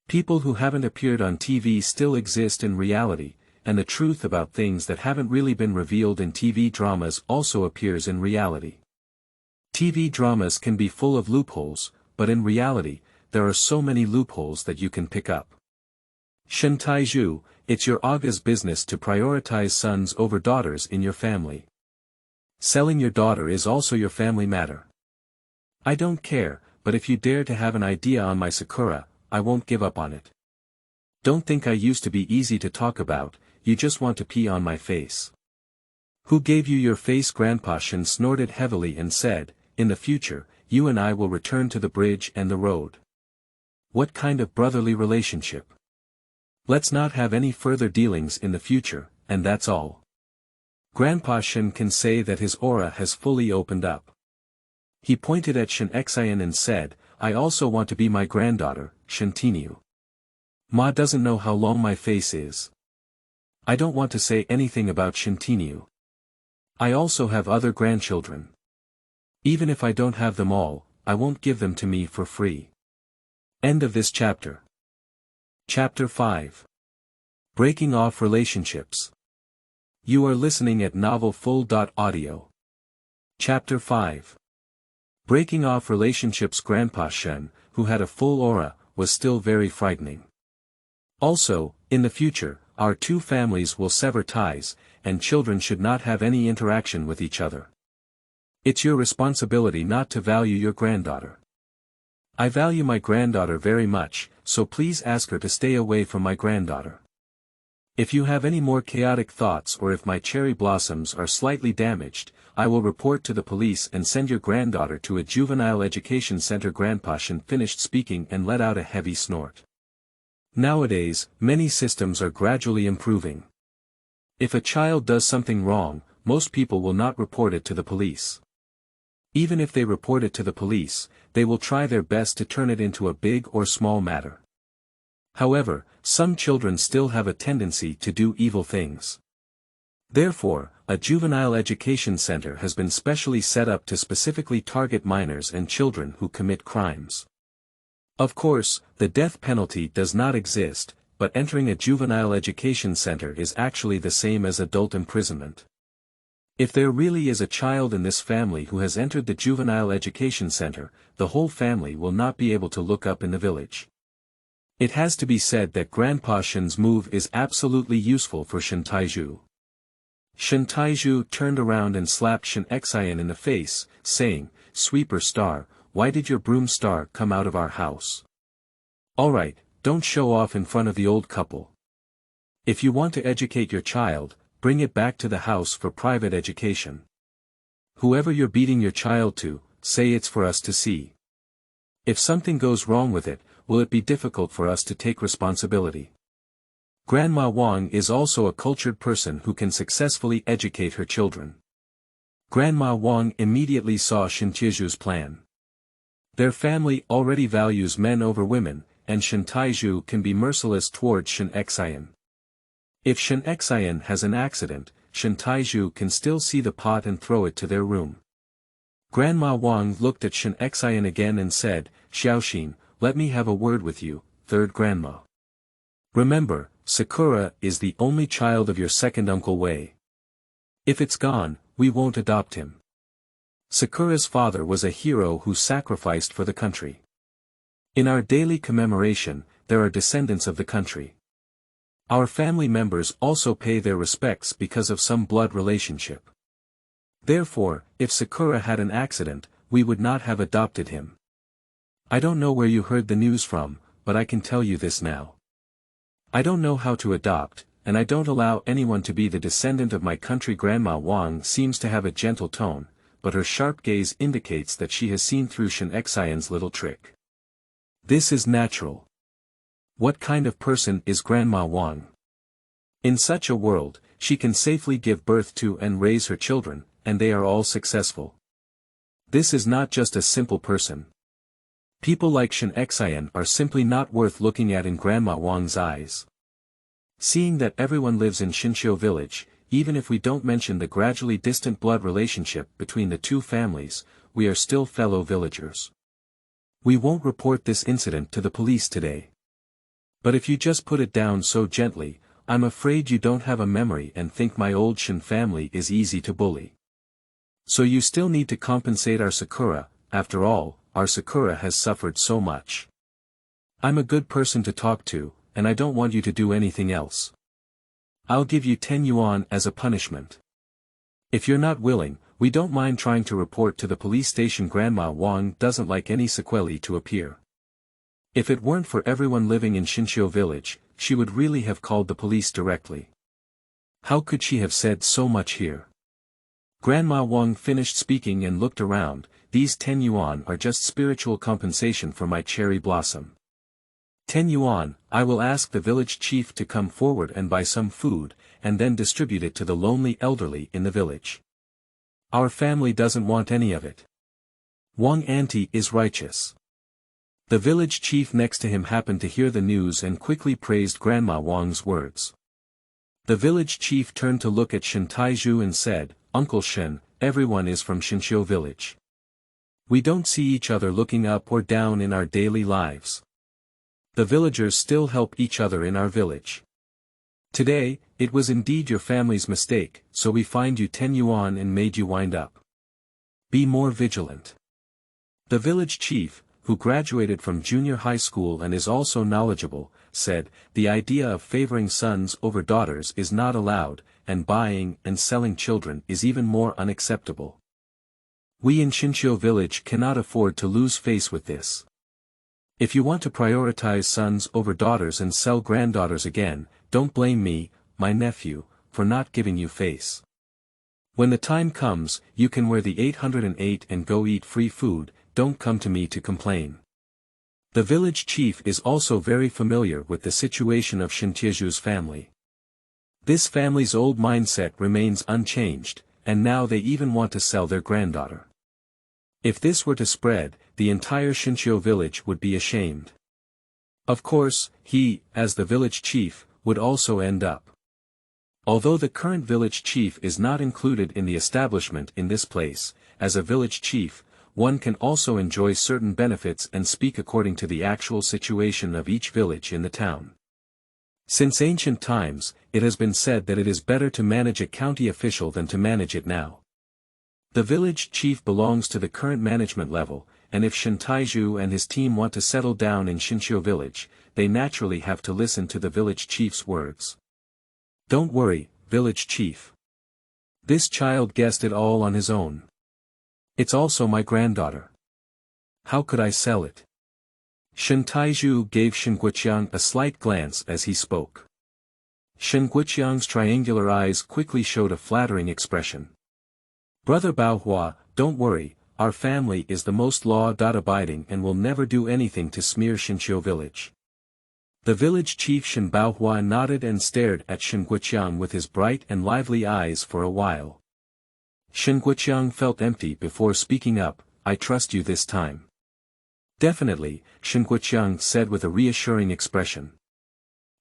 People who haven't appeared on TV still exist in reality, and the truth about things that haven't really been revealed in TV dramas also appears in reality. TV dramas can be full of loopholes, but in reality, there are so many loopholes that you can pick up. Shen Taizhu, it's your aga's business to prioritize sons over daughters in your family. Selling your daughter is also your family matter. I don't care, but if you dare to have an idea on my Sakura, I won't give up on it. Don't think I used to be easy to talk about, you just want to pee on my face. Who gave you your face? Grandpa Shen snorted heavily and said, in the future, you and I will return to the bridge and the road. What kind of brotherly relationship? Let's not have any further dealings in the future, and that's all. Grandpa Shen can say that his aura has fully opened up. He pointed at Shen Xian and said, I also want to be my granddaughter, Shen Tinyu. Ma doesn't know how long my face is. I don't want to say anything about Shen Tinyu. I also have other grandchildren. Even if I don't have them all, I won't give them to me for free. End of this chapter. Chapter 5. Breaking off relationships. You are listening at novelfull.audio. Chapter 5. Breaking off relationships. Grandpa Shen, who had a full aura, was still very frightening. Also, in the future, our two families will sever ties, and children should not have any interaction with each other. It's your responsibility not to value your granddaughter. I value my granddaughter very much, so please ask her to stay away from my granddaughter. If you have any more chaotic thoughts or if my cherry blossoms are slightly damaged, I will report to the police and send your granddaughter to a juvenile education center. Grandpa Shen finished speaking and let out a heavy snort. Nowadays, many systems are gradually improving. If a child does something wrong, most people will not report it to the police. Even if they report it to the police, they will try their best to turn it into a big or small matter. However, some children still have a tendency to do evil things. Therefore, a juvenile education center has been specially set up to specifically target minors and children who commit crimes. Of course, the death penalty does not exist, but entering a juvenile education center is actually the same as adult imprisonment. If there really is a child in this family who has entered the juvenile education center, the whole family will not be able to look up in the village. It has to be said that Grandpa Shen's move is absolutely useful for Shen Taizhu. Shen Taizhu turned around and slapped Shen Xian in the face, saying, "Sweeper Star, why did your broom star come out of our house? Alright, don't show off in front of the old couple. If you want to educate your child, bring it back to the house for private education. Whoever you're beating your child to, say it's for us to see. If something goes wrong with it, will it be difficult for us to take responsibility?" Grandma Wang is also a cultured person who can successfully educate her children. Grandma Wang immediately saw Shen Taizhu's plan. Their family already values men over women, and Shen Taizhu can be merciless towards Shen Xian. If Shen Xian has an accident, Shen Taizhu can still see the pot and throw it to their room. Grandma Wang looked at Shen Xian again and said, "Xiaoxin, let me have a word with you, third grandma. Remember, Sakura is the only child of your second uncle Wei. If it's gone, we won't adopt him. Sakura's father was a hero who sacrificed for the country. In our daily commemoration, there are descendants of the country. Our family members also pay their respects because of some blood relationship. Therefore, if Sakura had an accident, we would not have adopted him. I don't know where you heard the news from, but I can tell you this now. I don't know how to adopt, and I don't allow anyone to be the descendant of my country." Grandma Wang seems to have a gentle tone, but her sharp gaze indicates that she has seen through Shen Xian's little trick. This is natural. What kind of person is Grandma Wang? In such a world, she can safely give birth to and raise her children, and they are all successful. This is not just a simple person. People like Shen Xian are simply not worth looking at in Grandma Wang's eyes. Seeing that everyone lives in Xinqiu village, even if we don't mention the gradually distant blood relationship between the two families, we are still fellow villagers. We won't report this incident to the police today. But if you just put it down so gently, I'm afraid you don't have a memory and think my old Shen family is easy to bully. So you still need to compensate our Sakura. After all, our Sakura has suffered so much. I'm a good person to talk to, and I don't want you to do anything else. I'll give you 10 yuan as a punishment. If you're not willing, we don't mind trying to report to the police station. Grandma Wang doesn't like any sequelae to appear. If it weren't for everyone living in Xinqiu village, she would really have called the police directly. How could she have said so much here? Grandma Wang finished speaking and looked around. These 10 yuan are just spiritual compensation for my cherry blossom. 10 yuan, I will ask the village chief to come forward and buy some food, and then distribute it to the lonely elderly in the village. Our family doesn't want any of it. Wang auntie is righteous. The village chief next to him happened to hear the news and quickly praised Grandma Wang's words. The village chief turned to look at Shen Taizhu and said, "Uncle Shen, everyone is from Xinqiu village. We don't see each other looking up or down in our daily lives. The villagers still help each other in our village. Today, it was indeed your family's mistake, so we fined you 10 yuan and made you wind up. Be more vigilant. The village chief, who graduated from junior high school and is also knowledgeable, said, the idea of favoring sons over daughters is not allowed, and buying and selling children is even more unacceptable. We in Xinqiu village cannot afford to lose face with this. If you want to prioritize sons over daughters and sell granddaughters again, don't blame me, my nephew, for not giving you face. When the time comes, you can wear the 808 and go eat free food, don't come to me to complain. The village chief is also very familiar with the situation of Shen Tieju's family. This family's old mindset remains unchanged, and now they even want to sell their granddaughter. If this were to spread, the entire Xinqiu village would be ashamed. Of course, he, as the village chief, would also end up. Although the current village chief is not included in the establishment in this place, as a village chief, one can also enjoy certain benefits and speak according to the actual situation of each village in the town. Since ancient times, it has been said that it is better to manage a county official than to manage it now. The village chief belongs to the current management level, and if Shen Taizhu and his team want to settle down in Xinqiu village, they naturally have to listen to the village chief's words. Don't worry, village chief. This child guessed it all on his own. It's also my granddaughter. How could I sell it? Shen Taizhu gave Shen Guoqiang a slight glance as he spoke. Shen Guoqiang's triangular eyes quickly showed a flattering expression. Brother Baohua, don't worry, our family is the most law-abiding and will never do anything to smear Xinqiu village. The village chief Shen Baohua nodded and stared at Shen Guoqiang with his bright and lively eyes for a while. Shen Guoqiang felt empty before speaking up, I trust you this time. Definitely, Shen Guoqiang said with a reassuring expression.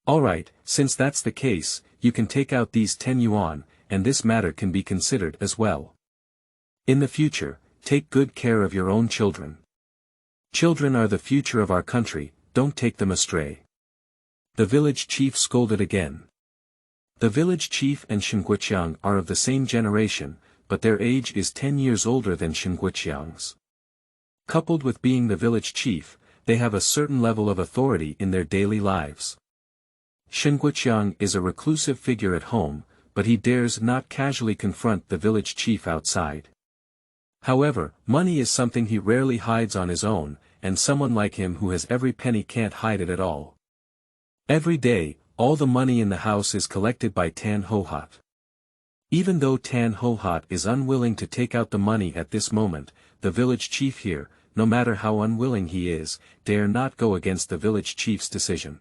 Alright, since that's the case, you can take out these 10 yuan, and this matter can be considered as well. In the future, take good care of your own children. Children are the future of our country, don't take them astray. The village chief scolded again. The village chief and Shen Guoqiang are of the same generation, but their age is 10 years older than Shen Guoqiang's. Coupled with being the village chief, they have a certain level of authority in their daily lives. Shen Guoqiang is a reclusive figure at home, but he dares not casually confront the village chief outside. However, money is something he rarely hides on his own, and someone like him who has every penny can't hide it at all. Every day, all the money in the house is collected by Tan Hohat. Even though Tan Hohat is unwilling to take out the money at this moment, the village chief here, no matter how unwilling he is, dare not go against the village chief's decision.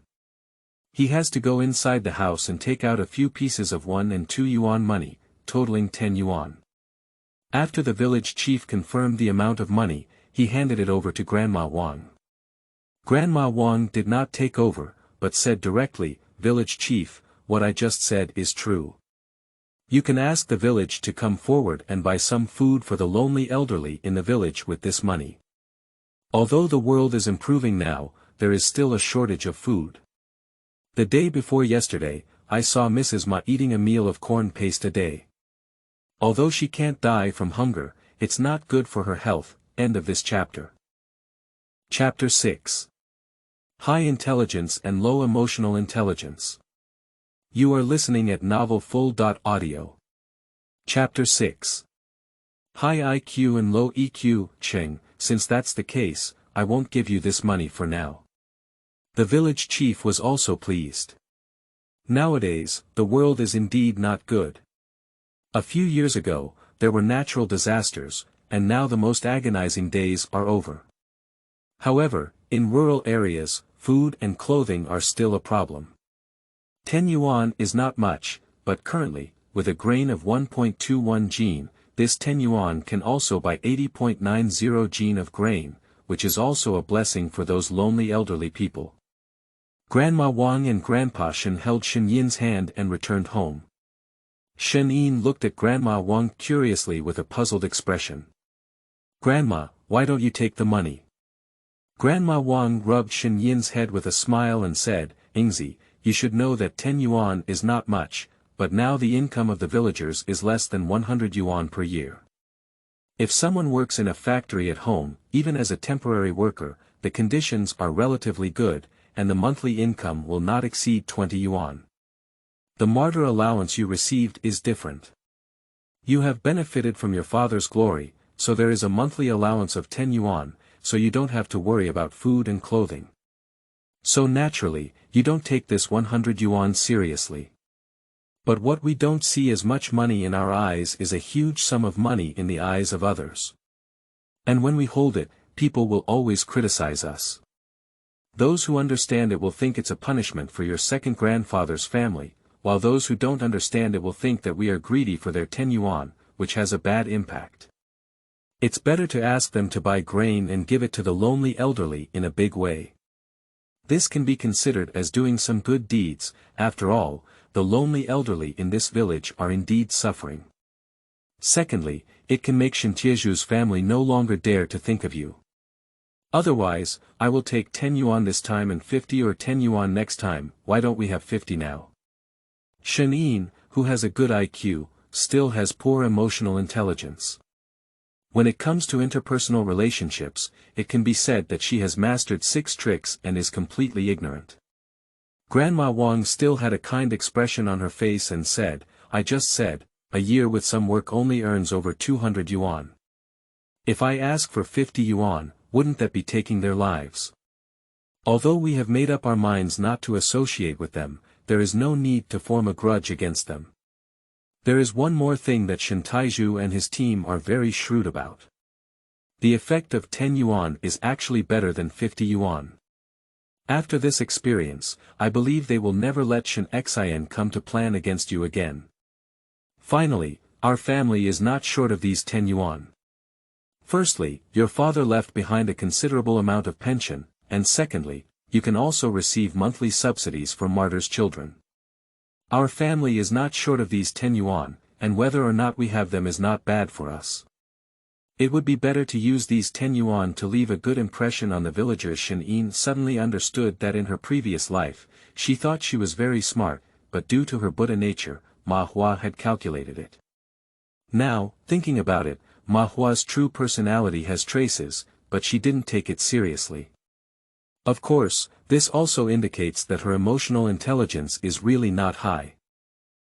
He has to go inside the house and take out a few pieces of 1 and 2 yuan money, totaling 10 yuan. After the village chief confirmed the amount of money, he handed it over to Grandma Wang. Grandma Wang did not take over, but said directly, Village chief, what I just said is true. You can ask the village to come forward and buy some food for the lonely elderly in the village with this money. Although the world is improving now, there is still a shortage of food. The day before yesterday, I saw Mrs. Ma eating a meal of corn paste a day. Although she can't die from hunger, it's not good for her health. End of this chapter. Chapter 6. High Intelligence and Low Emotional Intelligence. You are listening at novelfull.audio. Chapter 6. High IQ and low EQ, Cheng, since that's the case, I won't give you this money for now. The village chief was also pleased. Nowadays, the world is indeed not good. A few years ago, there were natural disasters, and now the most agonizing days are over. However, in rural areas, food and clothing are still a problem. 10 yuan is not much, but currently, with a grain of 1.21 gene, this 10 yuan can also buy 80.90 gene of grain, which is also a blessing for those lonely elderly people. Grandma Wang and Grandpa Shen held Shen Yin's hand and returned home. Shen Yin looked at Grandma Wang curiously with a puzzled expression. Grandma, why don't you take the money? Grandma Wang rubbed Shen Yin's head with a smile and said, Ingzi, you should know that 10 yuan is not much, but now the income of the villagers is less than 100 yuan per year. If someone works in a factory at home, even as a temporary worker, the conditions are relatively good, and the monthly income will not exceed 20 yuan. The martyr allowance you received is different. You have benefited from your father's glory, so there is a monthly allowance of 10 yuan, so you don't have to worry about food and clothing. So naturally, you don't take this 100 yuan seriously. But what we don't see as much money in our eyes is a huge sum of money in the eyes of others. And when we hold it, people will always criticize us. Those who understand it will think it's a punishment for your second grandfather's family, while those who don't understand it will think that we are greedy for their 10 yuan, which has a bad impact. It's better to ask them to buy grain and give it to the lonely elderly in a big way. This can be considered as doing some good deeds. After all, the lonely elderly in this village are indeed suffering. Secondly, it can make Shen Tieju's family no longer dare to think of you. Otherwise, I will take 10 yuan this time and 50 or 10 yuan next time. Why don't we have 50 now? Shen Yin, who has a good IQ, still has poor emotional intelligence. When it comes to interpersonal relationships, it can be said that she has mastered 6 tricks and is completely ignorant. Grandma Wang still had a kind expression on her face and said, "I just said, a year with some work only earns over 200 yuan. If I ask for 50 yuan, wouldn't that be taking their lives? Although we have made up our minds not to associate with them, there is no need to form a grudge against them." There is one more thing that Shen Taizhu and his team are very shrewd about. The effect of 10 yuan is actually better than 50 yuan. After this experience, I believe they will never let Shen Xian come to plan against you again. Finally, our family is not short of these 10 yuan. Firstly, your father left behind a considerable amount of pension, and secondly, you can also receive monthly subsidies for martyrs' children. Our family is not short of these 10 yuan, and whether or not we have them is not bad for us. It would be better to use these 10 yuan to leave a good impression on the villagers. Shen Yin suddenly understood that in her previous life, she thought she was very smart, but due to her Buddha nature, Ma Hua had calculated it. Now, thinking about it, Ma Hua's true personality has traces, but she didn't take it seriously. Of course, this also indicates that her emotional intelligence is really not high.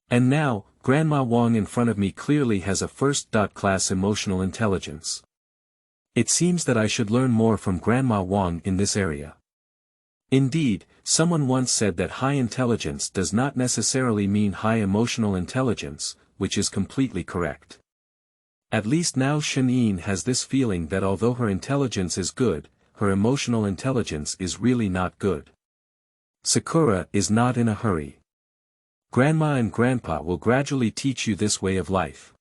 And now, Grandma Wang in front of me clearly has a first-class emotional intelligence. It seems that I should learn more from Grandma Wang in this area. Indeed, someone once said that high intelligence does not necessarily mean high emotional intelligence, which is completely correct. At least now Shen Yin has this feeling that although her intelligence is good, her emotional intelligence is really not good. Sakura is not in a hurry. Grandma and Grandpa will gradually teach you this way of life.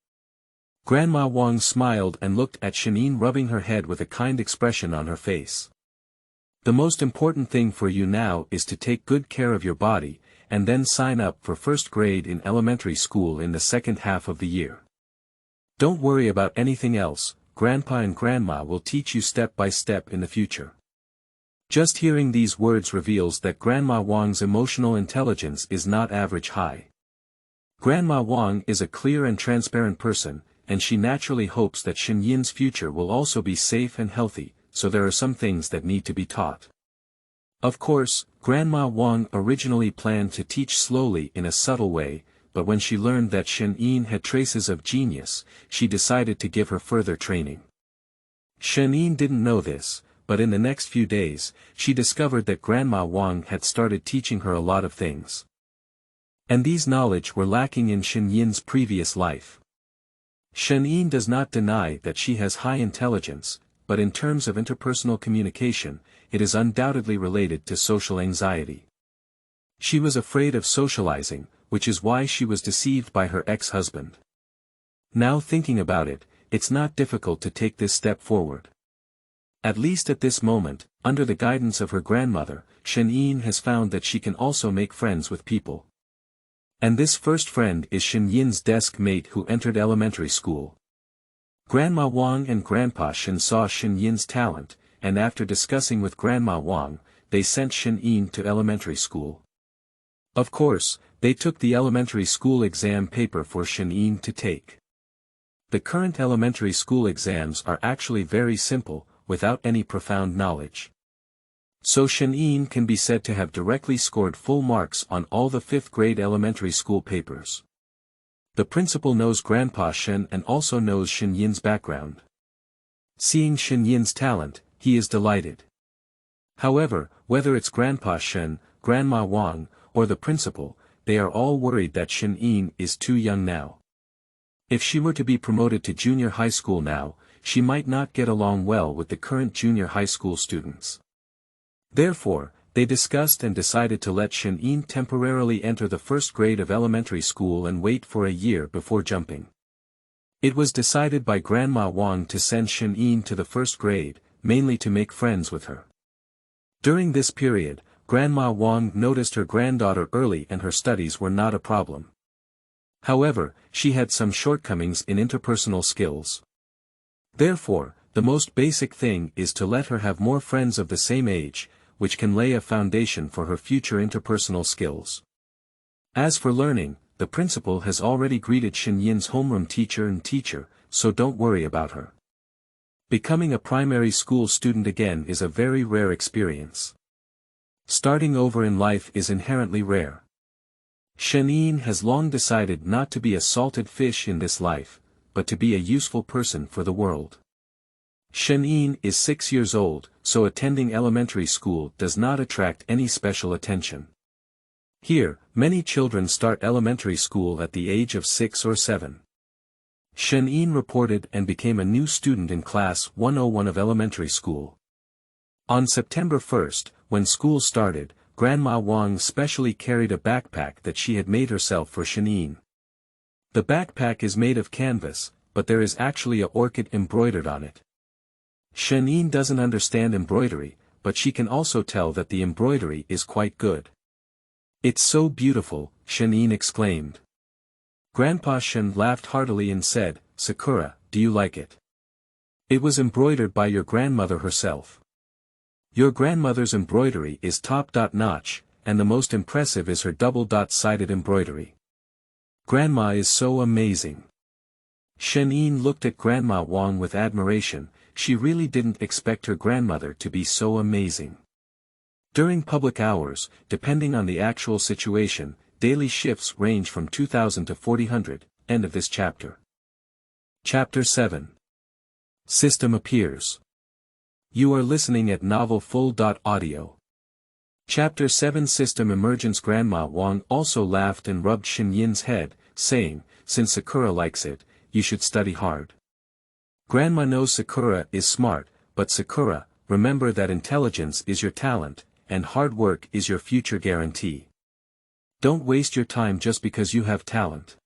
Grandma Wang smiled and looked at Shen Yin, rubbing her head with a kind expression on her face. The most important thing for you now is to take good care of your body, and then sign up for first grade in elementary school in the second half of the year. Don't worry about anything else. Grandpa and Grandma will teach you step by step in the future. Just hearing these words reveals that Grandma Wang's emotional intelligence is not average high. Grandma Wang is a clear and transparent person, and she naturally hopes that Shen Yin's future will also be safe and healthy, so there are some things that need to be taught. Of course, Grandma Wang originally planned to teach slowly in a subtle way, but when she learned that Shen Yin had traces of genius, she decided to give her further training. Shen Yin didn't know this, but in the next few days, she discovered that Grandma Wang had started teaching her a lot of things. And these knowledge were lacking in Shen Yin's previous life. Shen Yin does not deny that she has high intelligence, but in terms of interpersonal communication, it is undoubtedly related to social anxiety. She was afraid of socializing, which is why she was deceived by her ex-husband. Now thinking about it, it's not difficult to take this step forward. At least at this moment, under the guidance of her grandmother, Shen Yin has found that she can also make friends with people. And this first friend is Shen Yin's desk mate who entered elementary school. Grandma Wang and Grandpa Shen saw Shen Yin's talent, and after discussing with Grandma Wang, they sent Shen Yin to elementary school. Of course, they took the elementary school exam paper for Shen Yin to take. The current elementary school exams are actually very simple, without any profound knowledge. So Shen Yin can be said to have directly scored full marks on all the 5th grade elementary school papers. The principal knows Grandpa Shen and also knows Shen Yin's background. Seeing Shen Yin's talent, he is delighted. However, whether it's Grandpa Shen, Grandma Wang, or the principal, they are all worried that Shen Yin is too young now. If she were to be promoted to junior high school now, she might not get along well with the current junior high school students. Therefore, they discussed and decided to let Shen Yin temporarily enter the 1st grade of elementary school and wait for a year before jumping. It was decided by Grandma Wang to send Shen Yin to the 1st grade, mainly to make friends with her. During this period, Grandma Wang noticed her granddaughter early and her studies were not a problem. However, she had some shortcomings in interpersonal skills. Therefore, the most basic thing is to let her have more friends of the same age, which can lay a foundation for her future interpersonal skills. As for learning, the principal has already greeted Shen Yin's homeroom teacher, so don't worry about her. Becoming a primary school student again is a very rare experience. Starting over in life is inherently rare. Shen Yin has long decided not to be a salted fish in this life, but to be a useful person for the world. Shen Yin is 6 years old, so attending elementary school does not attract any special attention. Here, many children start elementary school at the age of 6 or 7. Shen Yin reported and became a new student in class 101 of elementary school. On September 1st, when school started, Grandma Wang specially carried a backpack that she had made herself for Shen Yin. The backpack is made of canvas, but there is actually an orchid embroidered on it. Shen Yin doesn't understand embroidery, but she can also tell that the embroidery is quite good. "It's so beautiful," Shen Yin exclaimed. Grandpa Shen laughed heartily and said, "Sakura, do you like it? It was embroidered by your grandmother herself. Your grandmother's embroidery is top-notch, and the most impressive is her double-sided embroidery. Grandma is so amazing." Shen Yin looked at Grandma Wang with admiration. She really didn't expect her grandmother to be so amazing. During public hours, depending on the actual situation, daily shifts range from 2,000 to 4,000. End of this chapter. Chapter 7. System appears. You are listening at novelfull.audio. Chapter 7 System Emergence. Grandma Wang also laughed and rubbed Shen Yin's head, saying, "Since Sakura likes it, you should study hard. Grandma knows Sakura is smart, but Sakura, remember that intelligence is your talent, and hard work is your future guarantee. Don't waste your time just because you have talent.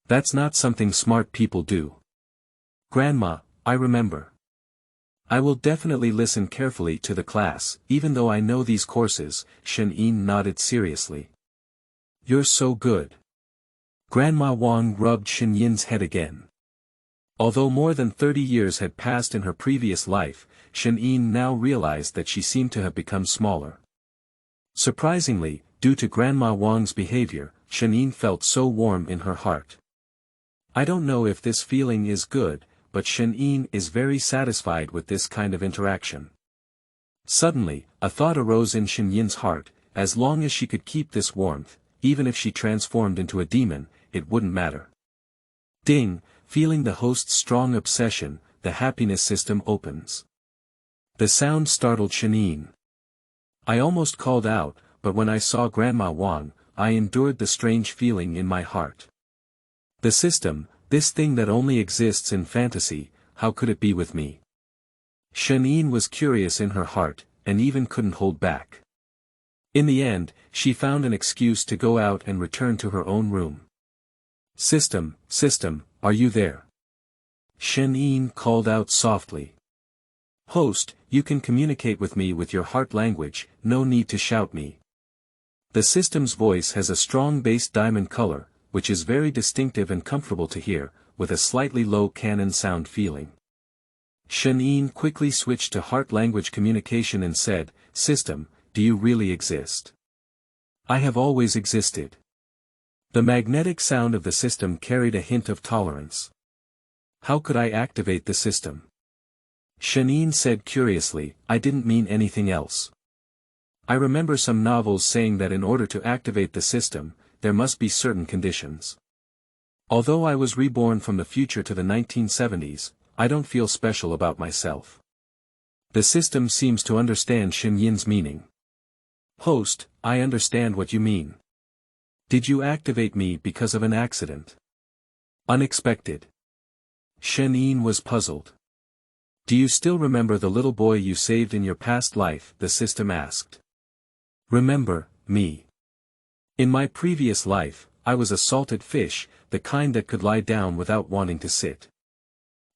That's not something smart people do." "Grandma, I remember. I will definitely listen carefully to the class, even though I know these courses." Shen Yin nodded seriously. "You're so good." Grandma Wang rubbed Shen Yin's head again. Although more than 30 years had passed in her previous life, Shen Yin now realized that she seemed to have become smaller. Surprisingly, due to Grandma Wang's behavior, Shen Yin felt so warm in her heart. I don't know if this feeling is good, but Shen Yin is very satisfied with this kind of interaction. Suddenly, a thought arose in Shen Yin's heart: as long as she could keep this warmth, even if she transformed into a demon, it wouldn't matter. Ding! Feeling the host's strong obsession, the happiness system opens. The sound startled Shen Yin. I almost called out, but when I saw Grandma Wang, I endured the strange feeling in my heart. The system, this thing that only exists in fantasy, how could it be with me? Shen Yin was curious in her heart, and even couldn't hold back. In the end, she found an excuse to go out and return to her own room. System, are you there?" Shen Yin called out softly. "Host, you can communicate with me with your heart language, no need to shout me." The system's voice has a strong bass diamond color, which is very distinctive and comfortable to hear, with a slightly low canon sound feeling. Shen Yin quickly switched to heart language communication and said, "System, do you really exist?" "I have always existed." The magnetic sound of the system carried a hint of tolerance. How could I activate the system? Shen Yin said curiously, I didn't mean anything else. I remember some novels saying that in order to activate the system, there must be certain conditions. Although I was reborn from the future to the 1970s, I don't feel special about myself. The system seems to understand Shen Yin's meaning. Host, I understand what you mean. Did you activate me because of an accident? Unexpected. Shen Yin was puzzled. Do you still remember the little boy you saved in your past life? The system asked. Remember, me. In my previous life, I was a salted fish, the kind that could lie down without wanting to sit.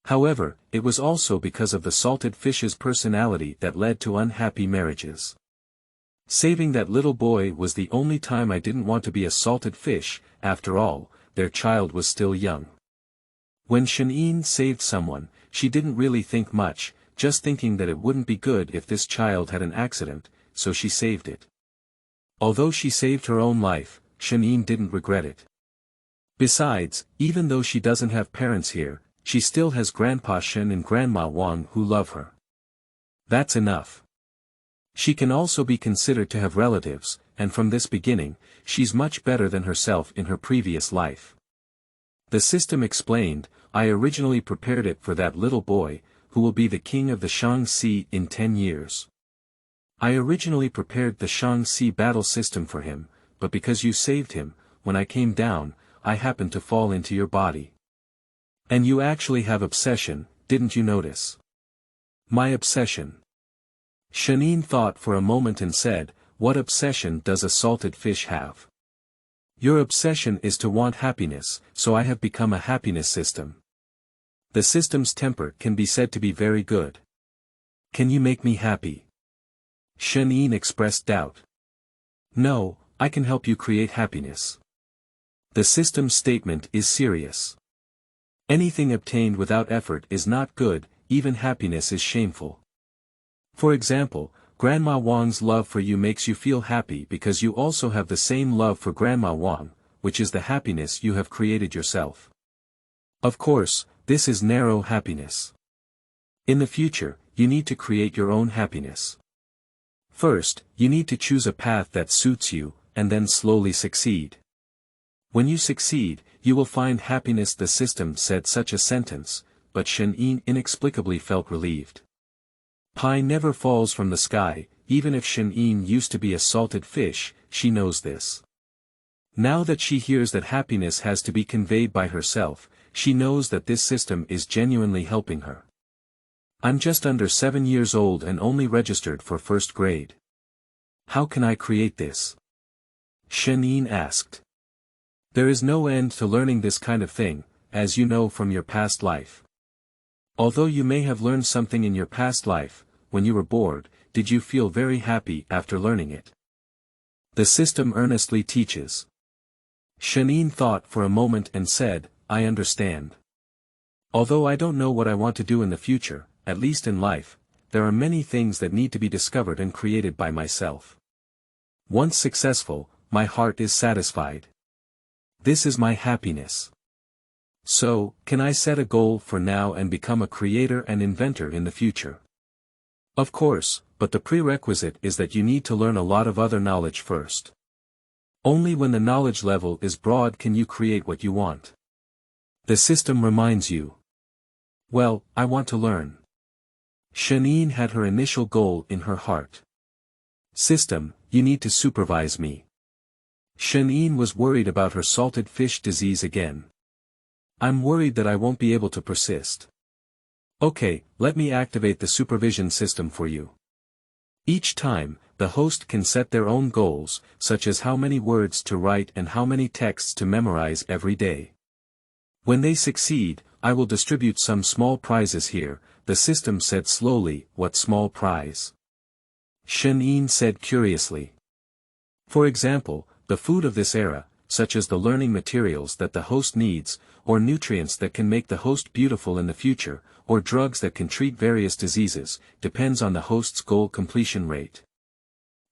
However, it was also because of the salted fish's personality that led to unhappy marriages. Saving that little boy was the only time I didn't want to be a salted fish. After all, their child was still young. When Shen Yin saved someone, she didn't really think much, just thinking that it wouldn't be good if this child had an accident, so she saved it. Although she saved her own life, Shen Yin didn't regret it. Besides, even though she doesn't have parents here, she still has Grandpa Shen and Grandma Wang who love her. That's enough. She can also be considered to have relatives, and from this beginning, she's much better than herself in her previous life. The system explained, I originally prepared it for that little boy, who will be the king of the Shaanxi in 10 years. I originally prepared the Shaanxi battle system for him, but because you saved him, when I came down, I happened to fall into your body. And you actually have obsession, didn't you notice? My obsession. Shen Yin thought for a moment and said, what obsession does a salted fish have? Your obsession is to want happiness, so I have become a happiness system. The system's temper can be said to be very good. Can you make me happy? Shen Yin expressed doubt. No, I can help you create happiness. The system's statement is serious. Anything obtained without effort is not good, even happiness is shameful. For example, Grandma Wang's love for you makes you feel happy because you also have the same love for Grandma Wang, which is the happiness you have created yourself. Of course, this is narrow happiness. In the future, you need to create your own happiness. First, you need to choose a path that suits you, and then slowly succeed. When you succeed, you will find happiness. The system said such a sentence, but Shen Yin inexplicably felt relieved. Pie never falls from the sky, even if Shen Yin used to be a salted fish, she knows this. Now that she hears that happiness has to be conveyed by herself, she knows that this system is genuinely helping her. I'm just under 7 years old and only registered for first grade. How can I create this? Shen Yin asked. There is no end to learning this kind of thing, as you know from your past life. Although you may have learned something in your past life, when you were bored, did you feel very happy after learning it? The system earnestly teaches. Shen Yin thought for a moment and said, I understand. Although I don't know what I want to do in the future, at least in life, there are many things that need to be discovered and created by myself. Once successful, my heart is satisfied. This is my happiness. So, can I set a goal for now and become a creator and inventor in the future? Of course, but the prerequisite is that you need to learn a lot of other knowledge first. Only when the knowledge level is broad can you create what you want. The system reminds you. Well, I want to learn. Shen Yin had her initial goal in her heart. System, you need to supervise me. Shen Yin was worried about her salted fish disease again. I'm worried that I won't be able to persist. Okay, let me activate the supervision system for you. Each time, the host can set their own goals, such as how many words to write and how many texts to memorize every day. When they succeed, I will distribute some small prizes here. The system said slowly. What small prize? Shen Yin said curiously. For example, the food of this era, such as the learning materials that the host needs, or nutrients that can make the host beautiful in the future, or drugs that can treat various diseases, depends on the host's goal completion rate.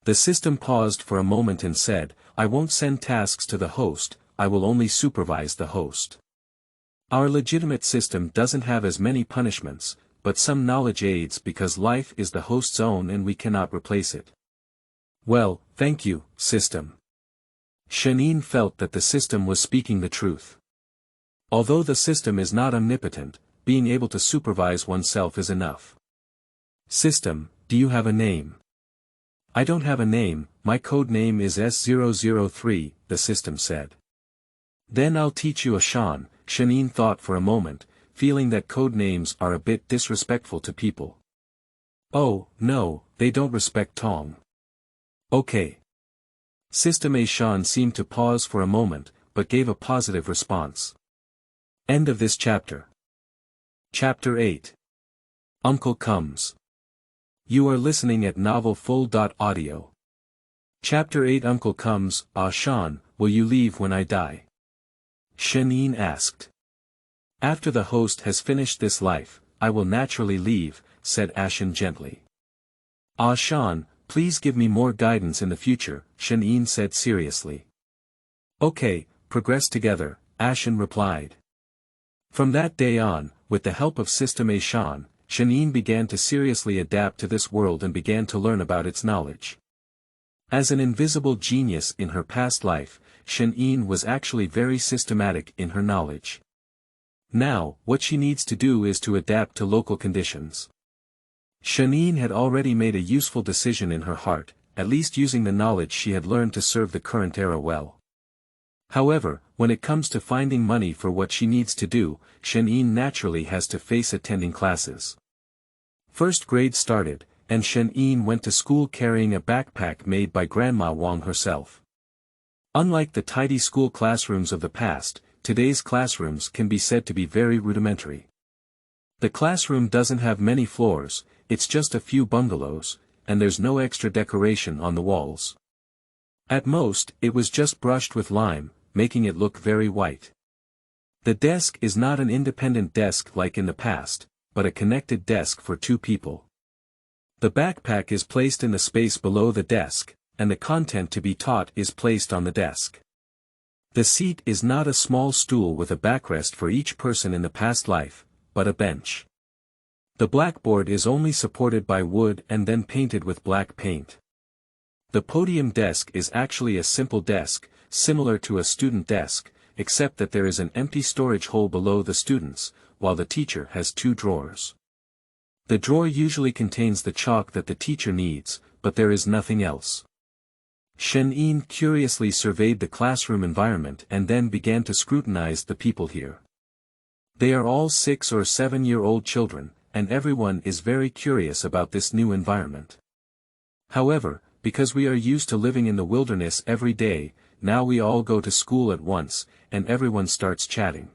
The system paused for a moment and said, I won't send tasks to the host, I will only supervise the host. Our legitimate system doesn't have as many punishments, but some knowledge aids because life is the host's own and we cannot replace it. Well, thank you, system. Shen Yin felt that the system was speaking the truth. Although the system is not omnipotent, being able to supervise oneself is enough. System, do you have a name? I don't have a name, my code name is S003, the system said. Then I'll teach you a Shan, Shen Yin thought for a moment, feeling that code names are a bit disrespectful to people. Oh, no, they don't respect Tong. Okay. System A Shan seemed to pause for a moment, but gave a positive response. End of this chapter. Chapter 8. Uncle Comes. You are listening at novelfull.audio. Chapter 8 Uncle Comes. Ah Shan, will you leave when I die? Shen Yin asked. After the host has finished this life, I will naturally leave, said Ashen gently. Ah Shan, please give me more guidance in the future, Shen Yin said seriously. Okay, progress together, Ashen replied. From that day on, with the help of System A Shan, Shen Yin began to seriously adapt to this world and began to learn about its knowledge. As an invisible genius in her past life, Shen Yin was actually very systematic in her knowledge. Now, what she needs to do is to adapt to local conditions. Shen Yin had already made a useful decision in her heart, at least using the knowledge she had learned to serve the current era well. However, when it comes to finding money for what she needs to do, Shen Yin naturally has to face attending classes. First grade started, and Shen Yin went to school carrying a backpack made by Grandma Wang herself. Unlike the tidy school classrooms of the past, today's classrooms can be said to be very rudimentary. The classroom doesn't have many floors, it's just a few bungalows, and there's no extra decoration on the walls. At most, it was just brushed with lime, making it look very white. The desk is not an independent desk like in the past, but a connected desk for two people. The backpack is placed in the space below the desk, and the content to be taught is placed on the desk. The seat is not a small stool with a backrest for each person in the past life, but a bench. The blackboard is only supported by wood and then painted with black paint. The podium desk is actually a simple desk, similar to a student desk, except that there is an empty storage hole below the students, while the teacher has two drawers. The drawer usually contains the chalk that the teacher needs, but there is nothing else. Shen Yin curiously surveyed the classroom environment and then began to scrutinize the people here. They are all 6 or 7-year-old children, and everyone is very curious about this new environment. However, because we are used to living in the wilderness every day, now we all go to school at once, and everyone starts chatting.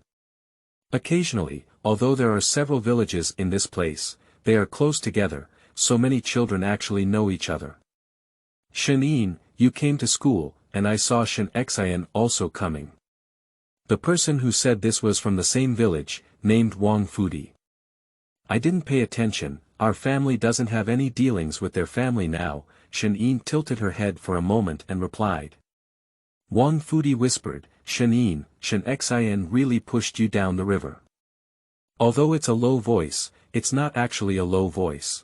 Occasionally, although there are several villages in this place, they are close together, so many children actually know each other. Shen Yin, you came to school, and I saw Shen Xian also coming. The person who said this was from the same village, named Wang Fudi. I didn't pay attention, our family doesn't have any dealings with their family now, Shen Yin tilted her head for a moment and replied. Wang Fudi whispered, Shen Yin, Shen Xian really pushed you down the river. Although it's a low voice, it's not actually a low voice.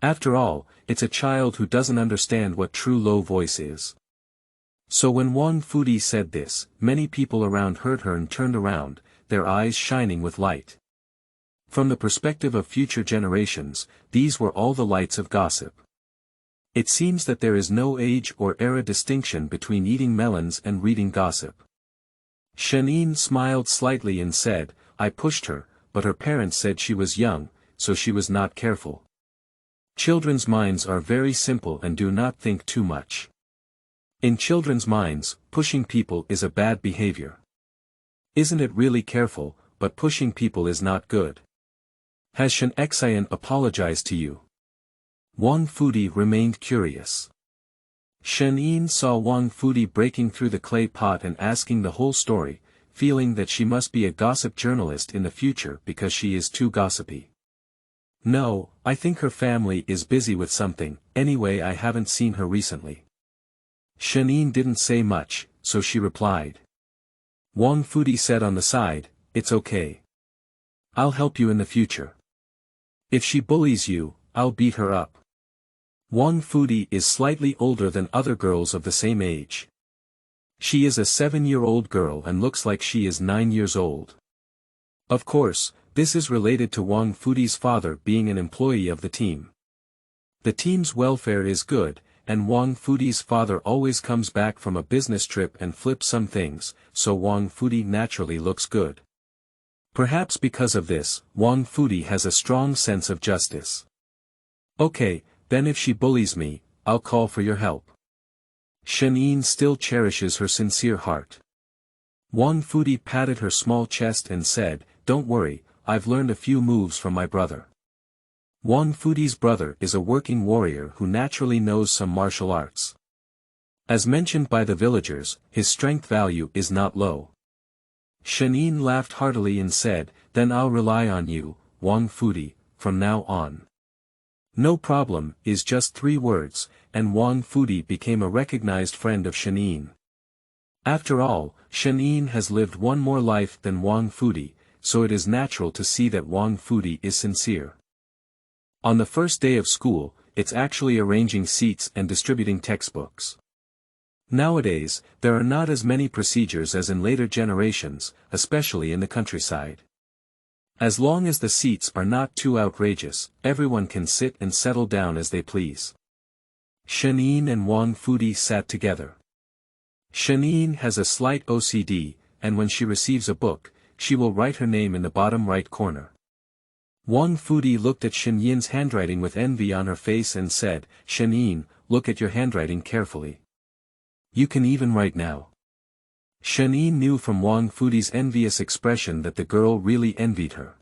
After all, it's a child who doesn't understand what true low voice is. So when Wang Fudi said this, many people around heard her and turned around, their eyes shining with light. From the perspective of future generations, these were all the lights of gossip. It seems that there is no age or era distinction between eating melons and reading gossip. Shen Yin smiled slightly and said, I pushed her, but her parents said she was young, so she was not careful. Children's minds are very simple and do not think too much. In children's minds, pushing people is a bad behavior. Isn't it really careful, but pushing people is not good. Has Shen Xian apologized to you? Wang Fudi remained curious. Shen Yin saw Wang Fudi breaking through the clay pot and asking the whole story, feeling that she must be a gossip journalist in the future because she is too gossipy. No, I think her family is busy with something, anyway I haven't seen her recently. Shen Yin didn't say much, so she replied. Wang Fudi said on the side, it's okay. I'll help you in the future. If she bullies you, I'll beat her up. Wang Fudi is slightly older than other girls of the same age. She is a 7-year-old girl and looks like she is 9 years old. Of course, this is related to Wang Fudi's father being an employee of the team. The team's welfare is good, and Wang Fudi's father always comes back from a business trip and flips some things, so Wang Fudi naturally looks good. Perhaps because of this, Wang Fudi has a strong sense of justice. Okay, then if she bullies me, I'll call for your help. Shen Yin still cherishes her sincere heart. Wang Fudi patted her small chest and said, "Don't worry, I've learned a few moves from my brother." Wang Fudi's brother is a working warrior who naturally knows some martial arts. As mentioned by the villagers, his strength value is not low. Shen Yin laughed heartily and said, "Then I'll rely on you, Wang Fudi, from now on." "No problem" is just 3 words, and Wang Fudi became a recognized friend of Shen Yin. After all, Shen Yin has lived one more life than Wang Fudi, so it is natural to see that Wang Fudi is sincere. On the first day of school, it's actually arranging seats and distributing textbooks. Nowadays, there are not as many procedures as in later generations, especially in the countryside. As long as the seats are not too outrageous, everyone can sit and settle down as they please. Shen Yin and Wang Fudi sat together. Shen Yin has a slight OCD, and when she receives a book, she will write her name in the bottom right corner. Wang Fudi looked at Shen Yin's handwriting with envy on her face and said, "Shen Yin, look at your handwriting carefully. You can even write now." Shen Yin knew from Wang Fudi's envious expression that the girl really envied her.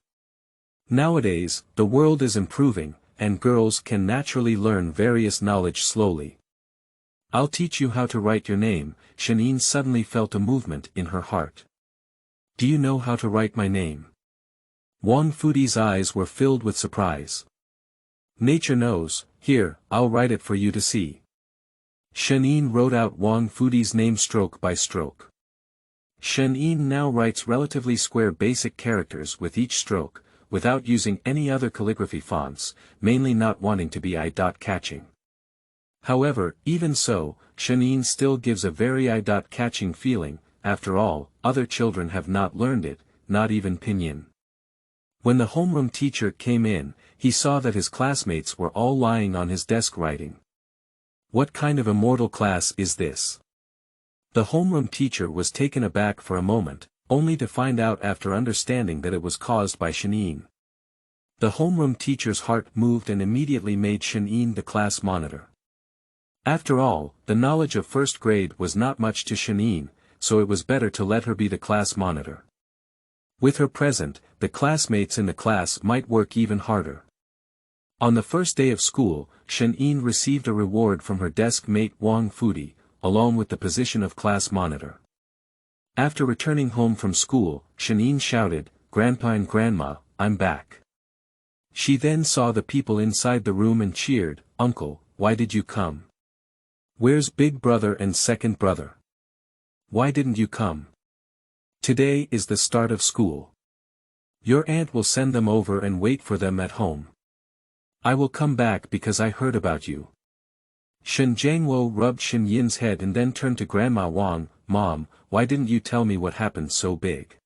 Nowadays, the world is improving, and girls can naturally learn various knowledge slowly. "I'll teach you how to write your name." Shen Yin suddenly felt a movement in her heart. "Do you know how to write my name?" Wang Fudi's eyes were filled with surprise. "Nature knows, here, I'll write it for you to see." Shen Yin wrote out Wang Fudi's name stroke by stroke. Shen Yin now writes relatively square basic characters with each stroke, without using any other calligraphy fonts, mainly not wanting to be eye-catching. However, even so, Shen Yin still gives a very eye-catching feeling. After all, other children have not learned it, not even pinyin. When the homeroom teacher came in, he saw that his classmates were all lying on his desk writing. What kind of immortal class is this? The homeroom teacher was taken aback for a moment, only to find out after understanding that it was caused by Shen Yin. The homeroom teacher's heart moved and immediately made Shen Yin the class monitor. After all, the knowledge of first grade was not much to Shen Yin, so it was better to let her be the class monitor. With her present, the classmates in the class might work even harder. On the first day of school, Shen Yin received a reward from her desk mate Wang Fudi, along with the position of class monitor. After returning home from school, Shen Yin shouted, "Grandpa and Grandma, I'm back." She then saw the people inside the room and cheered, "Uncle, why did you come? Where's big brother and second brother? Why didn't you come? Today is the start of school. Your aunt will send them over and wait for them at home. I will come back because I heard about you." Shen Jiangwo rubbed Shen Yin's head and then turned to Grandma Wang, "Mom, why didn't you tell me what happened so big?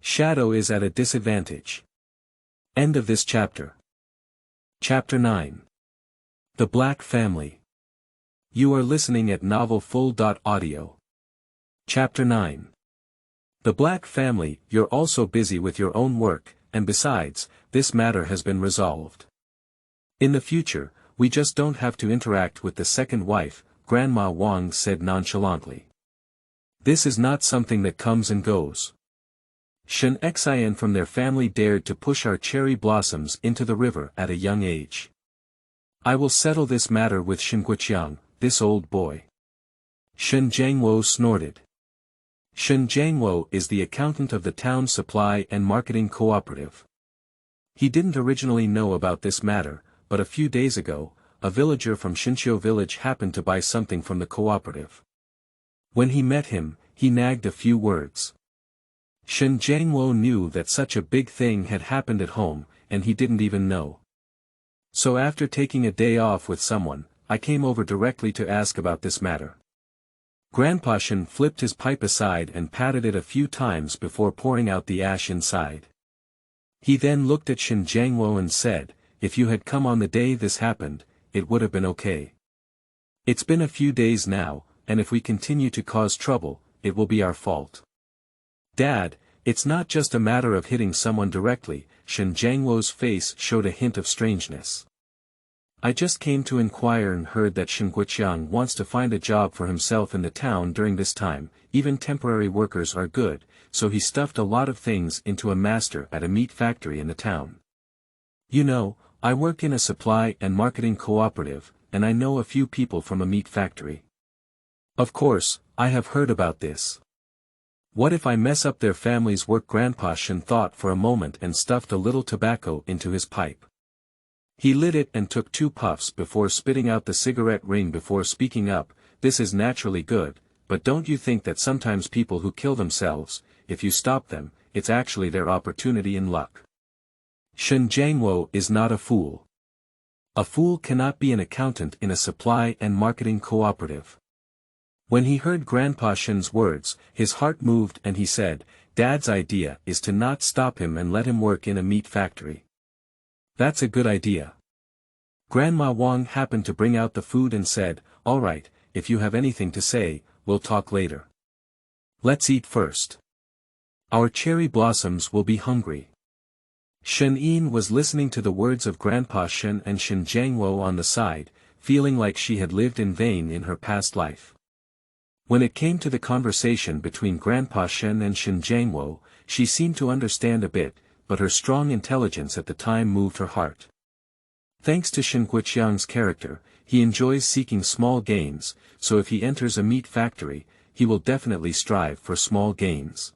Shadow is at a disadvantage." End of this chapter. Chapter 9. The Black Family. You are listening at novelfull.audio. Chapter 9. The Black Family. You're also busy with your own work, and besides, this matter has been resolved. In the future, we just don't have to interact with the second wife, Grandma Wang said nonchalantly. This is not something that comes and goes. Shen Xian from their family dared to push our cherry blossoms into the river at a young age. I will settle this matter with Shen Guoqiang, this old boy. Shen Jiangwo snorted. Shen Jiangwo is the accountant of the town supply and marketing cooperative. He didn't originally know about this matter, but a few days ago, a villager from Shinqiu village happened to buy something from the cooperative. When he met him, he nagged a few words. Shen Jiangwo knew that such a big thing had happened at home, and he didn't even know. So after taking a day off with someone, I came over directly to ask about this matter. Grandpa Shen flipped his pipe aside and patted it a few times before pouring out the ash inside. He then looked at Shen Jiangwo and said, "If you had come on the day this happened, it would have been okay. It's been a few days now, and if we continue to cause trouble, it will be our fault." "Dad, it's not just a matter of hitting someone directly." Shen Jiangwo's face showed a hint of strangeness. "I just came to inquire and heard that Shen Guoqiang wants to find a job for himself in the town during this time. Even temporary workers are good, so he stuffed a lot of things into a master at a meat factory in the town. You know, I work in a supply and marketing cooperative, and I know a few people from a meat factory. Of course, I have heard about this. What if I mess up their family's work?" Grandpa Shen thought for a moment and stuffed a little tobacco into his pipe. He lit it and took 2 puffs before spitting out the cigarette ring before speaking up. "This is naturally good, but don't you think that sometimes people who kill themselves, if you stop them, it's actually their opportunity and luck?" Shen Jiangwo is not a fool. A fool cannot be an accountant in a supply and marketing cooperative. When he heard Grandpa Shen's words, his heart moved and he said, "Dad's idea is to not stop him and let him work in a meat factory. That's a good idea." Grandma Wang happened to bring out the food and said, "All right, if you have anything to say, we'll talk later. Let's eat first. Our cherry blossoms will be hungry." Shen Yin was listening to the words of Grandpa Shen and Shen Jiangwo on the side, feeling like she had lived in vain in her past life. When it came to the conversation between Grandpa Shen and Shen Jiangwo, she seemed to understand a bit, but her strong intelligence at the time moved her heart. Thanks to Shen Guoqiang's character, he enjoys seeking small gains, so if he enters a meat factory, he will definitely strive for small gains.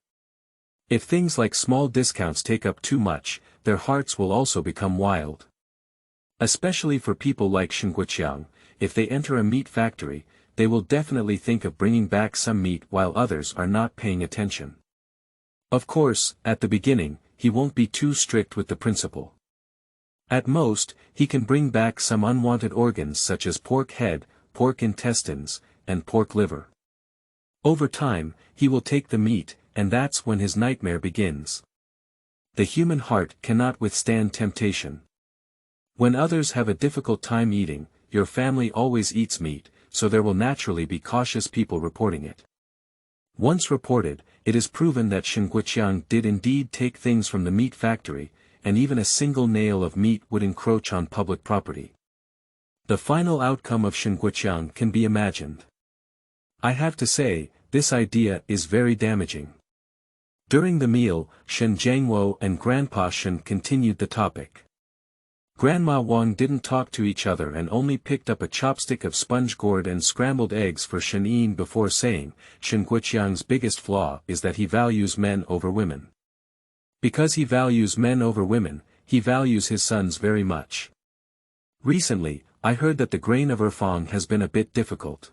If things like small discounts take up too much, their hearts will also become wild. Especially for people like Shen Guoqiang, if they enter a meat factory, they will definitely think of bringing back some meat while others are not paying attention. Of course, at the beginning, he won't be too strict with the principle. At most, he can bring back some unwanted organs such as pork head, pork intestines, and pork liver. Over time, he will take the meat, and that's when his nightmare begins. The human heart cannot withstand temptation. When others have a difficult time eating, your family always eats meat, so there will naturally be cautious people reporting it. Once reported, it is proven that Shen Guoqiang did indeed take things from the meat factory, and even a single nail of meat would encroach on public property. The final outcome of Shen Guoqiang can be imagined. I have to say, this idea is very damaging. During the meal, Shen Jiangwo and Grandpa Shen continued the topic. Grandma Wang didn't talk to each other and only picked up a chopstick of sponge gourd and scrambled eggs for Shen Yin before saying, Shen Guoqiang's biggest flaw is that he values men over women. Because he values men over women, he values his sons very much. Recently, I heard that the grain of Erfang has been a bit difficult.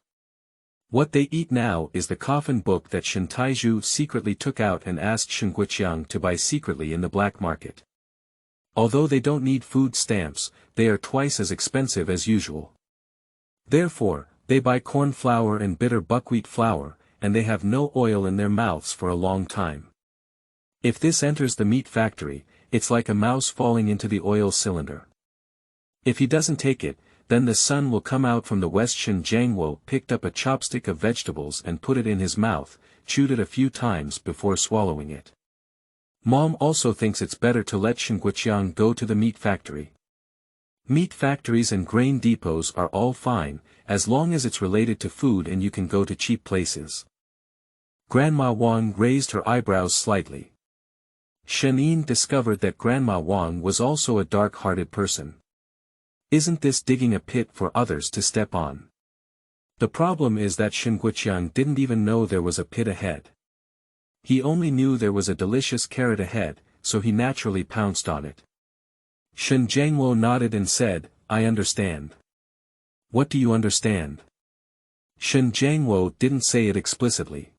What they eat now is the coffin book that Shen Taizhu secretly took out and asked Shen Guoqiang to buy secretly in the black market. Although they don't need food stamps, they are twice as expensive as usual. Therefore, they buy corn flour and bitter buckwheat flour, and they have no oil in their mouths for a long time. If this enters the meat factory, it's like a mouse falling into the oil cylinder. If he doesn't take it, then the sun will come out from the west. Shen Jiangwo picked up a chopstick of vegetables and put it in his mouth, chewed it a few times before swallowing it. Mom also thinks it's better to let Shen Guoqiang go to the meat factory. Meat factories and grain depots are all fine, as long as it's related to food and you can go to cheap places. Grandma Wang raised her eyebrows slightly. Shen Yin discovered that Grandma Wang was also a dark-hearted person. Isn't this digging a pit for others to step on? The problem is that Shen Guoqiang didn't even know there was a pit ahead. He only knew there was a delicious carrot ahead, so he naturally pounced on it. Shen Jiangwo nodded and said, I understand. What do you understand? Shen Jiangwo didn't say it explicitly.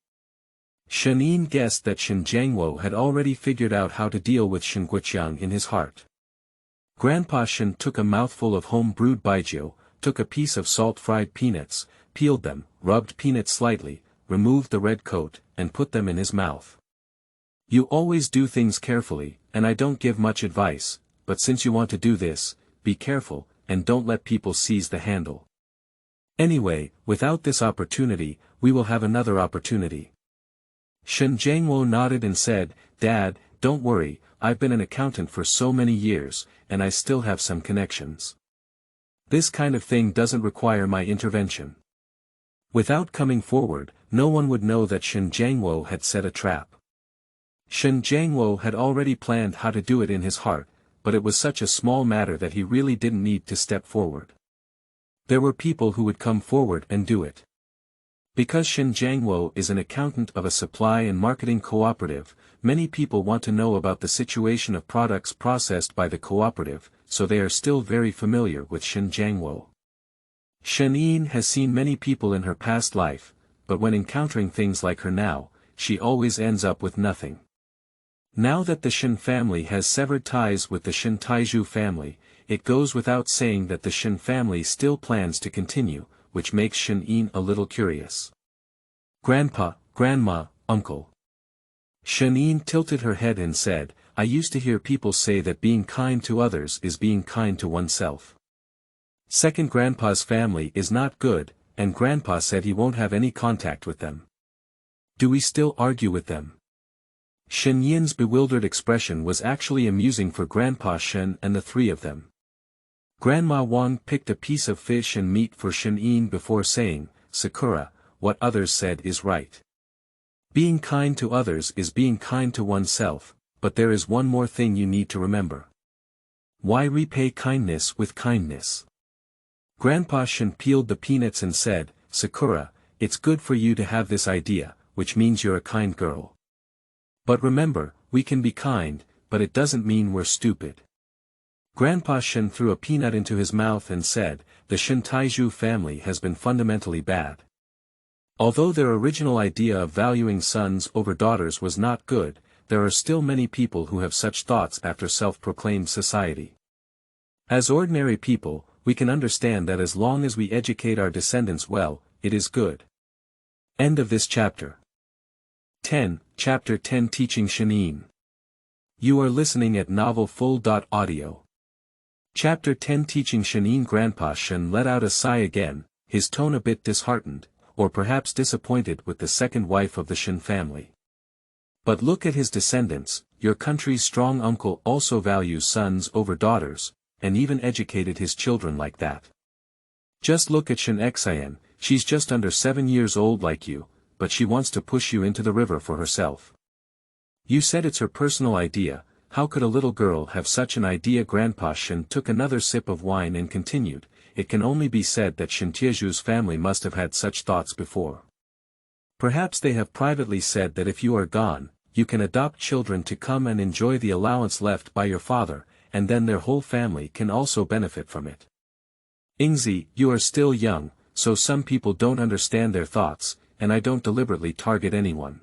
Shen Yin guessed that Shen Jiangwo had already figured out how to deal with Shen Guqiang in his heart. Grandpa Shen took a mouthful of home-brewed baijiu, took a piece of salt-fried peanuts, peeled them, rubbed peanuts slightly, removed the red coat, and put them in his mouth. You always do things carefully, and I don't give much advice, but since you want to do this, be careful, and don't let people seize the handle. Anyway, without this opportunity, we will have another opportunity. Shen Jiangwo nodded and said, Dad, don't worry, I've been an accountant for so many years, and I still have some connections. This kind of thing doesn't require my intervention. Without coming forward, no one would know that Shen Jiangwo had set a trap. Shen Jiangwo had already planned how to do it in his heart, but it was such a small matter that he really didn't need to step forward. There were people who would come forward and do it. Because Shen Jiangwo is an accountant of a supply and marketing cooperative, many people want to know about the situation of products processed by the cooperative, so they are still very familiar with Shen Jiangwo. Shen Yin has seen many people in her past life, but when encountering things like her now, she always ends up with nothing. Now that the Shen family has severed ties with the Shen Taizhu family, it goes without saying that the Shen family still plans to continue, which makes Shen Yin a little curious. Grandpa, Grandma, Uncle. Shen Yin tilted her head and said, I used to hear people say that being kind to others is being kind to oneself. Second, Grandpa's family is not good, and Grandpa said he won't have any contact with them. Do we still argue with them? Shen Yin's bewildered expression was actually amusing for Grandpa Shen and the three of them. Grandma Wang picked a piece of fish and meat for Shen Yin before saying, Sakura, what others said is right. Being kind to others is being kind to oneself, but there is one more thing you need to remember. Why repay kindness with kindness? Grandpa Shen peeled the peanuts and said, Sakura, it's good for you to have this idea, which means you're a kind girl. But remember, we can be kind, but it doesn't mean we're stupid. Grandpa Shen threw a peanut into his mouth and said, the Shen Taizhu family has been fundamentally bad. Although their original idea of valuing sons over daughters was not good, there are still many people who have such thoughts after self-proclaimed society. As ordinary people, we can understand that as long as we educate our descendants well, it is good. End of this chapter. 10, Chapter 10 Teaching Shen Yin. You are listening at novelfull.audio. Chapter 10 Teaching Shen Yin. Grandpa Shen let out a sigh again, his tone a bit disheartened, or perhaps disappointed with the second wife of the Shen family. But look at his descendants, your country's strong uncle also values sons over daughters, and even educated his children like that. Just look at Shen Xian, she's just under 7 years old like you, but she wants to push you into the river for herself. You said it's her personal idea, how could a little girl have such an idea? Grandpa Shen took another sip of wine and continued, it can only be said that Shen Tieju's family must have had such thoughts before. Perhaps they have privately said that if you are gone, you can adopt children to come and enjoy the allowance left by your father, and then their whole family can also benefit from it. Ingzi, you are still young, so some people don't understand their thoughts, and I don't deliberately target anyone.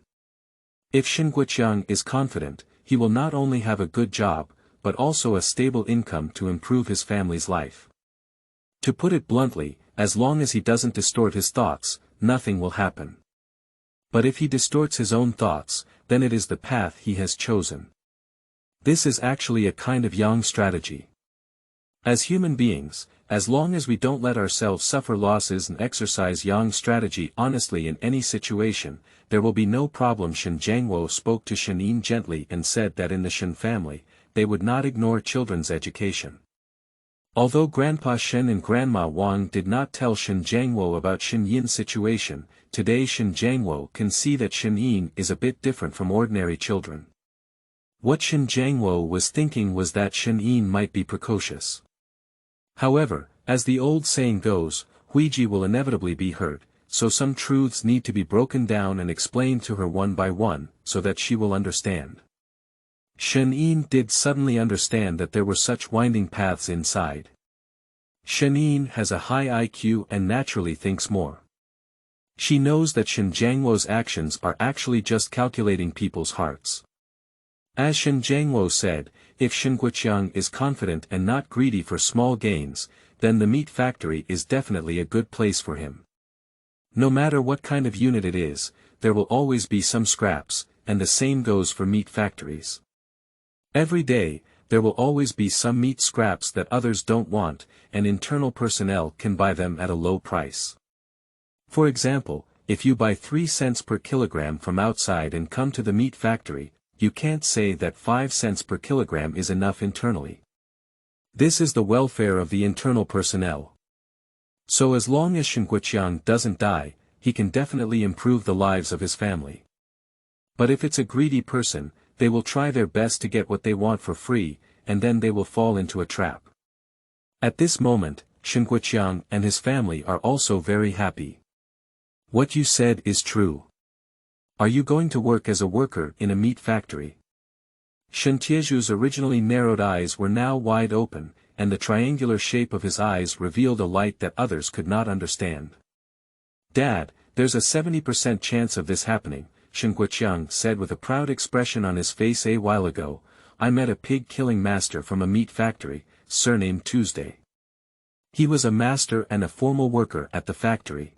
If Shen Guqiang is confident, he will not only have a good job, but also a stable income to improve his family's life. To put it bluntly, as long as he doesn't distort his thoughts, nothing will happen. But if he distorts his own thoughts, then it is the path he has chosen. This is actually a kind of yang strategy. As human beings, as long as we don't let ourselves suffer losses and exercise yang strategy honestly in any situation, there will be no problem. Shen Jiangwo spoke to Shen Yin gently and said that in the Shen family, they would not ignore children's education. Although Grandpa Shen and Grandma Wang did not tell Shen Jiangwo about Shen Yin's situation, today Shen Jiangwo can see that Shen Yin is a bit different from ordinary children. What Shen Jiangwo was thinking was that Shen Yin might be precocious. However, as the old saying goes, Huiji will inevitably be hurt, so some truths need to be broken down and explained to her one by one, so that she will understand. Shen Yin did suddenly understand that there were such winding paths inside. Shen Yin has a high IQ and naturally thinks more. She knows that Shen Jiangluo's actions are actually just calculating people's hearts. As Shen Jiangluo said, if Shen Guoqiang is confident and not greedy for small gains, then the meat factory is definitely a good place for him. No matter what kind of unit it is, there will always be some scraps, and the same goes for meat factories. Every day, there will always be some meat scraps that others don't want, and internal personnel can buy them at a low price. For example, if you buy 3 cents per kilogram from outside and come to the meat factory, you can't say that 5 cents per kilogram is enough internally. This is the welfare of the internal personnel. So as long as Shen Guoqiang doesn't die, he can definitely improve the lives of his family. But if it's a greedy person, they will try their best to get what they want for free, and then they will fall into a trap. At this moment, Shen Guoqiang and his family are also very happy. What you said is true. Are you going to work as a worker in a meat factory? Shen Tieju's originally narrowed eyes were now wide open, and the triangular shape of his eyes revealed a light that others could not understand. Dad, there's a 70% chance of this happening, Shen Guoqiang said with a proud expression on his face. A while ago, I met a pig-killing master from a meat factory, surnamed Tuesday. He was a master and a formal worker at the factory.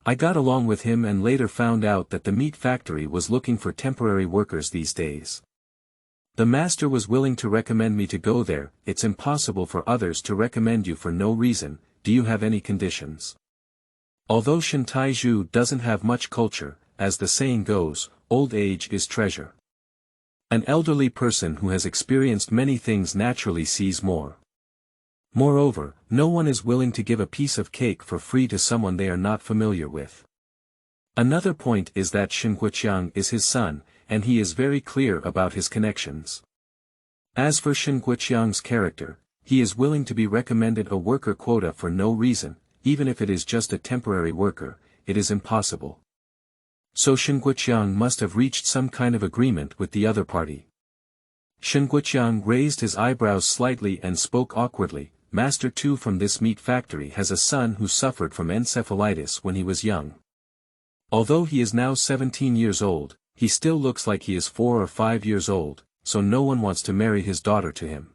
I got along with him and later found out that the meat factory was looking for temporary workers these days. The master was willing to recommend me to go there. It's impossible for others to recommend you for no reason. Do you have any conditions? Although Shen Taizhu doesn't have much culture, as the saying goes, old age is treasure. An elderly person who has experienced many things naturally sees more. Moreover, no one is willing to give a piece of cake for free to someone they are not familiar with. Another point is that Shen Guoqiang is his son, and he is very clear about his connections. As for Shen Guoqiang's character, he is willing to be recommended a worker quota for no reason, even if it is just a temporary worker. It is impossible. So Shen Guoqiang must have reached some kind of agreement with the other party. Shen Guoqiang raised his eyebrows slightly and spoke awkwardly. Master Tu from this meat factory has a son who suffered from encephalitis when he was young. Although he is now 17 years old, he still looks like he is 4 or 5 years old, so no one wants to marry his daughter to him.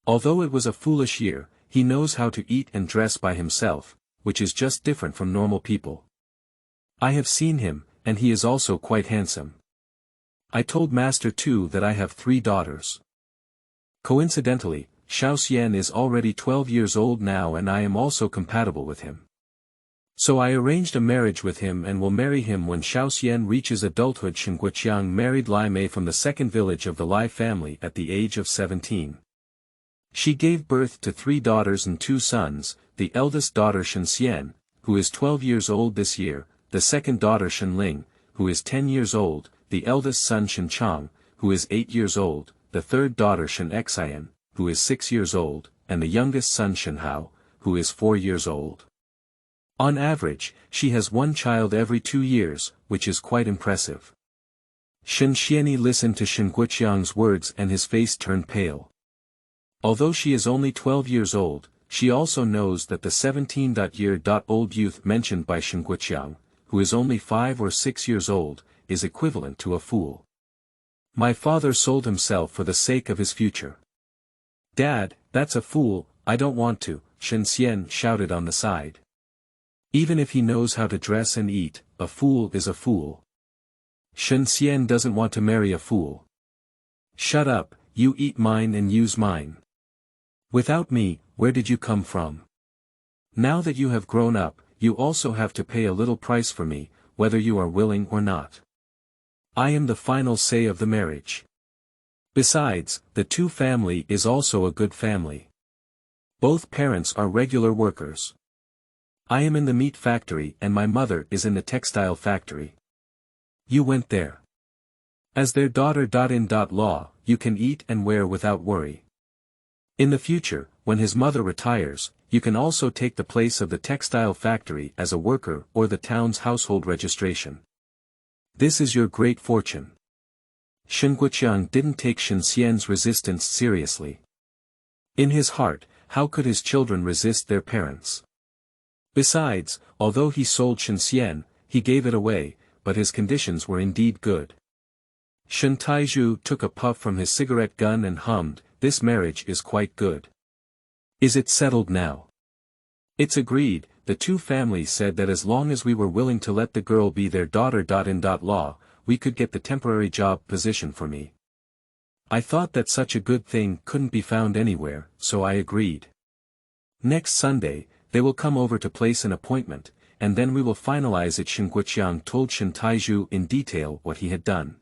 Although it was a foolish year, he knows how to eat and dress by himself, which is just different from normal people. I have seen him, and he is also quite handsome. I told Master Tu that I have 3 daughters. Coincidentally, Xiaolu is already 12 years old now and I am also compatible with him. So I arranged a marriage with him and will marry him when Xiaolu reaches adulthood. Shen Guoqiang married Lai Mei from the second village of the Lai family at the age of 17. She gave birth to 3 daughters and 2 sons, the eldest daughter Shen Xian, who is 12 years old this year, the second daughter Shen Ling, who is 10 years old, the eldest son Shen Chang, who is 8 years old, the third daughter Shen Xian, who is 6 years old, and the youngest son Shen Hao, who is 4 years old. On average, she has 1 child every 2 years, which is quite impressive. Shen Xianyi listened to Shen Guoqiang's words and his face turned pale. Although she is only 12 years old, she also knows that the 17-year-old youth mentioned by Shen Guoqiang, who is only 5 or 6 years old, is equivalent to a fool. My father sold himself for the sake of his future. Dad, that's a fool. I don't want to, Shen Xian shouted on the side. Even if he knows how to dress and eat, a fool is a fool. Shen Xian doesn't want to marry a fool. Shut up, you eat mine and use mine. Without me, where did you come from? Now that you have grown up, you also have to pay a little price for me, whether you are willing or not. I am the final say of the marriage. Besides, the Tu family is also a good family. Both parents are regular workers. I am in the meat factory and my mother is in the textile factory. You went there. As their daughter.in.law, you can eat and wear without worry. In the future, when his mother retires, you can also take the place of the textile factory as a worker or the town's household registration. This is your great fortune. Shen Guoqiang didn't take Shen Xian's resistance seriously. In his heart, how could his children resist their parents? Besides, although he sold Shen Xian, he gave it away, but his conditions were indeed good. Shen Taizhu took a puff from his cigarette gun and hummed, "This marriage is quite good. Is it settled now?" "It's agreed." The two families said that as long as we were willing to let the girl be their daughter. In law, we could get the temporary job position for me. I thought that such a good thing couldn't be found anywhere, so I agreed. Next Sunday, they will come over to place an appointment, and then we will finalize it. Shen Guoqiang told Shen Taizhu in detail what he had done.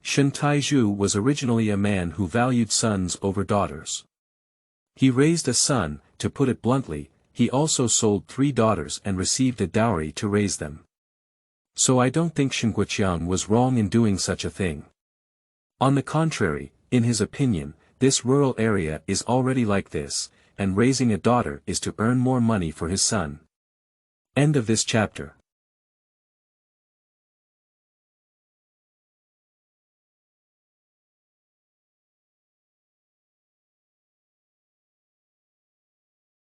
Shen Taizhu was originally a man who valued sons over daughters. He raised a son, to put it bluntly. He also sold 3 daughters and received a dowry to raise them. So I don't think Shen Guoqiang was wrong in doing such a thing. On the contrary, in his opinion, this rural area is already like this, and raising a daughter is to earn more money for his son. End of this chapter.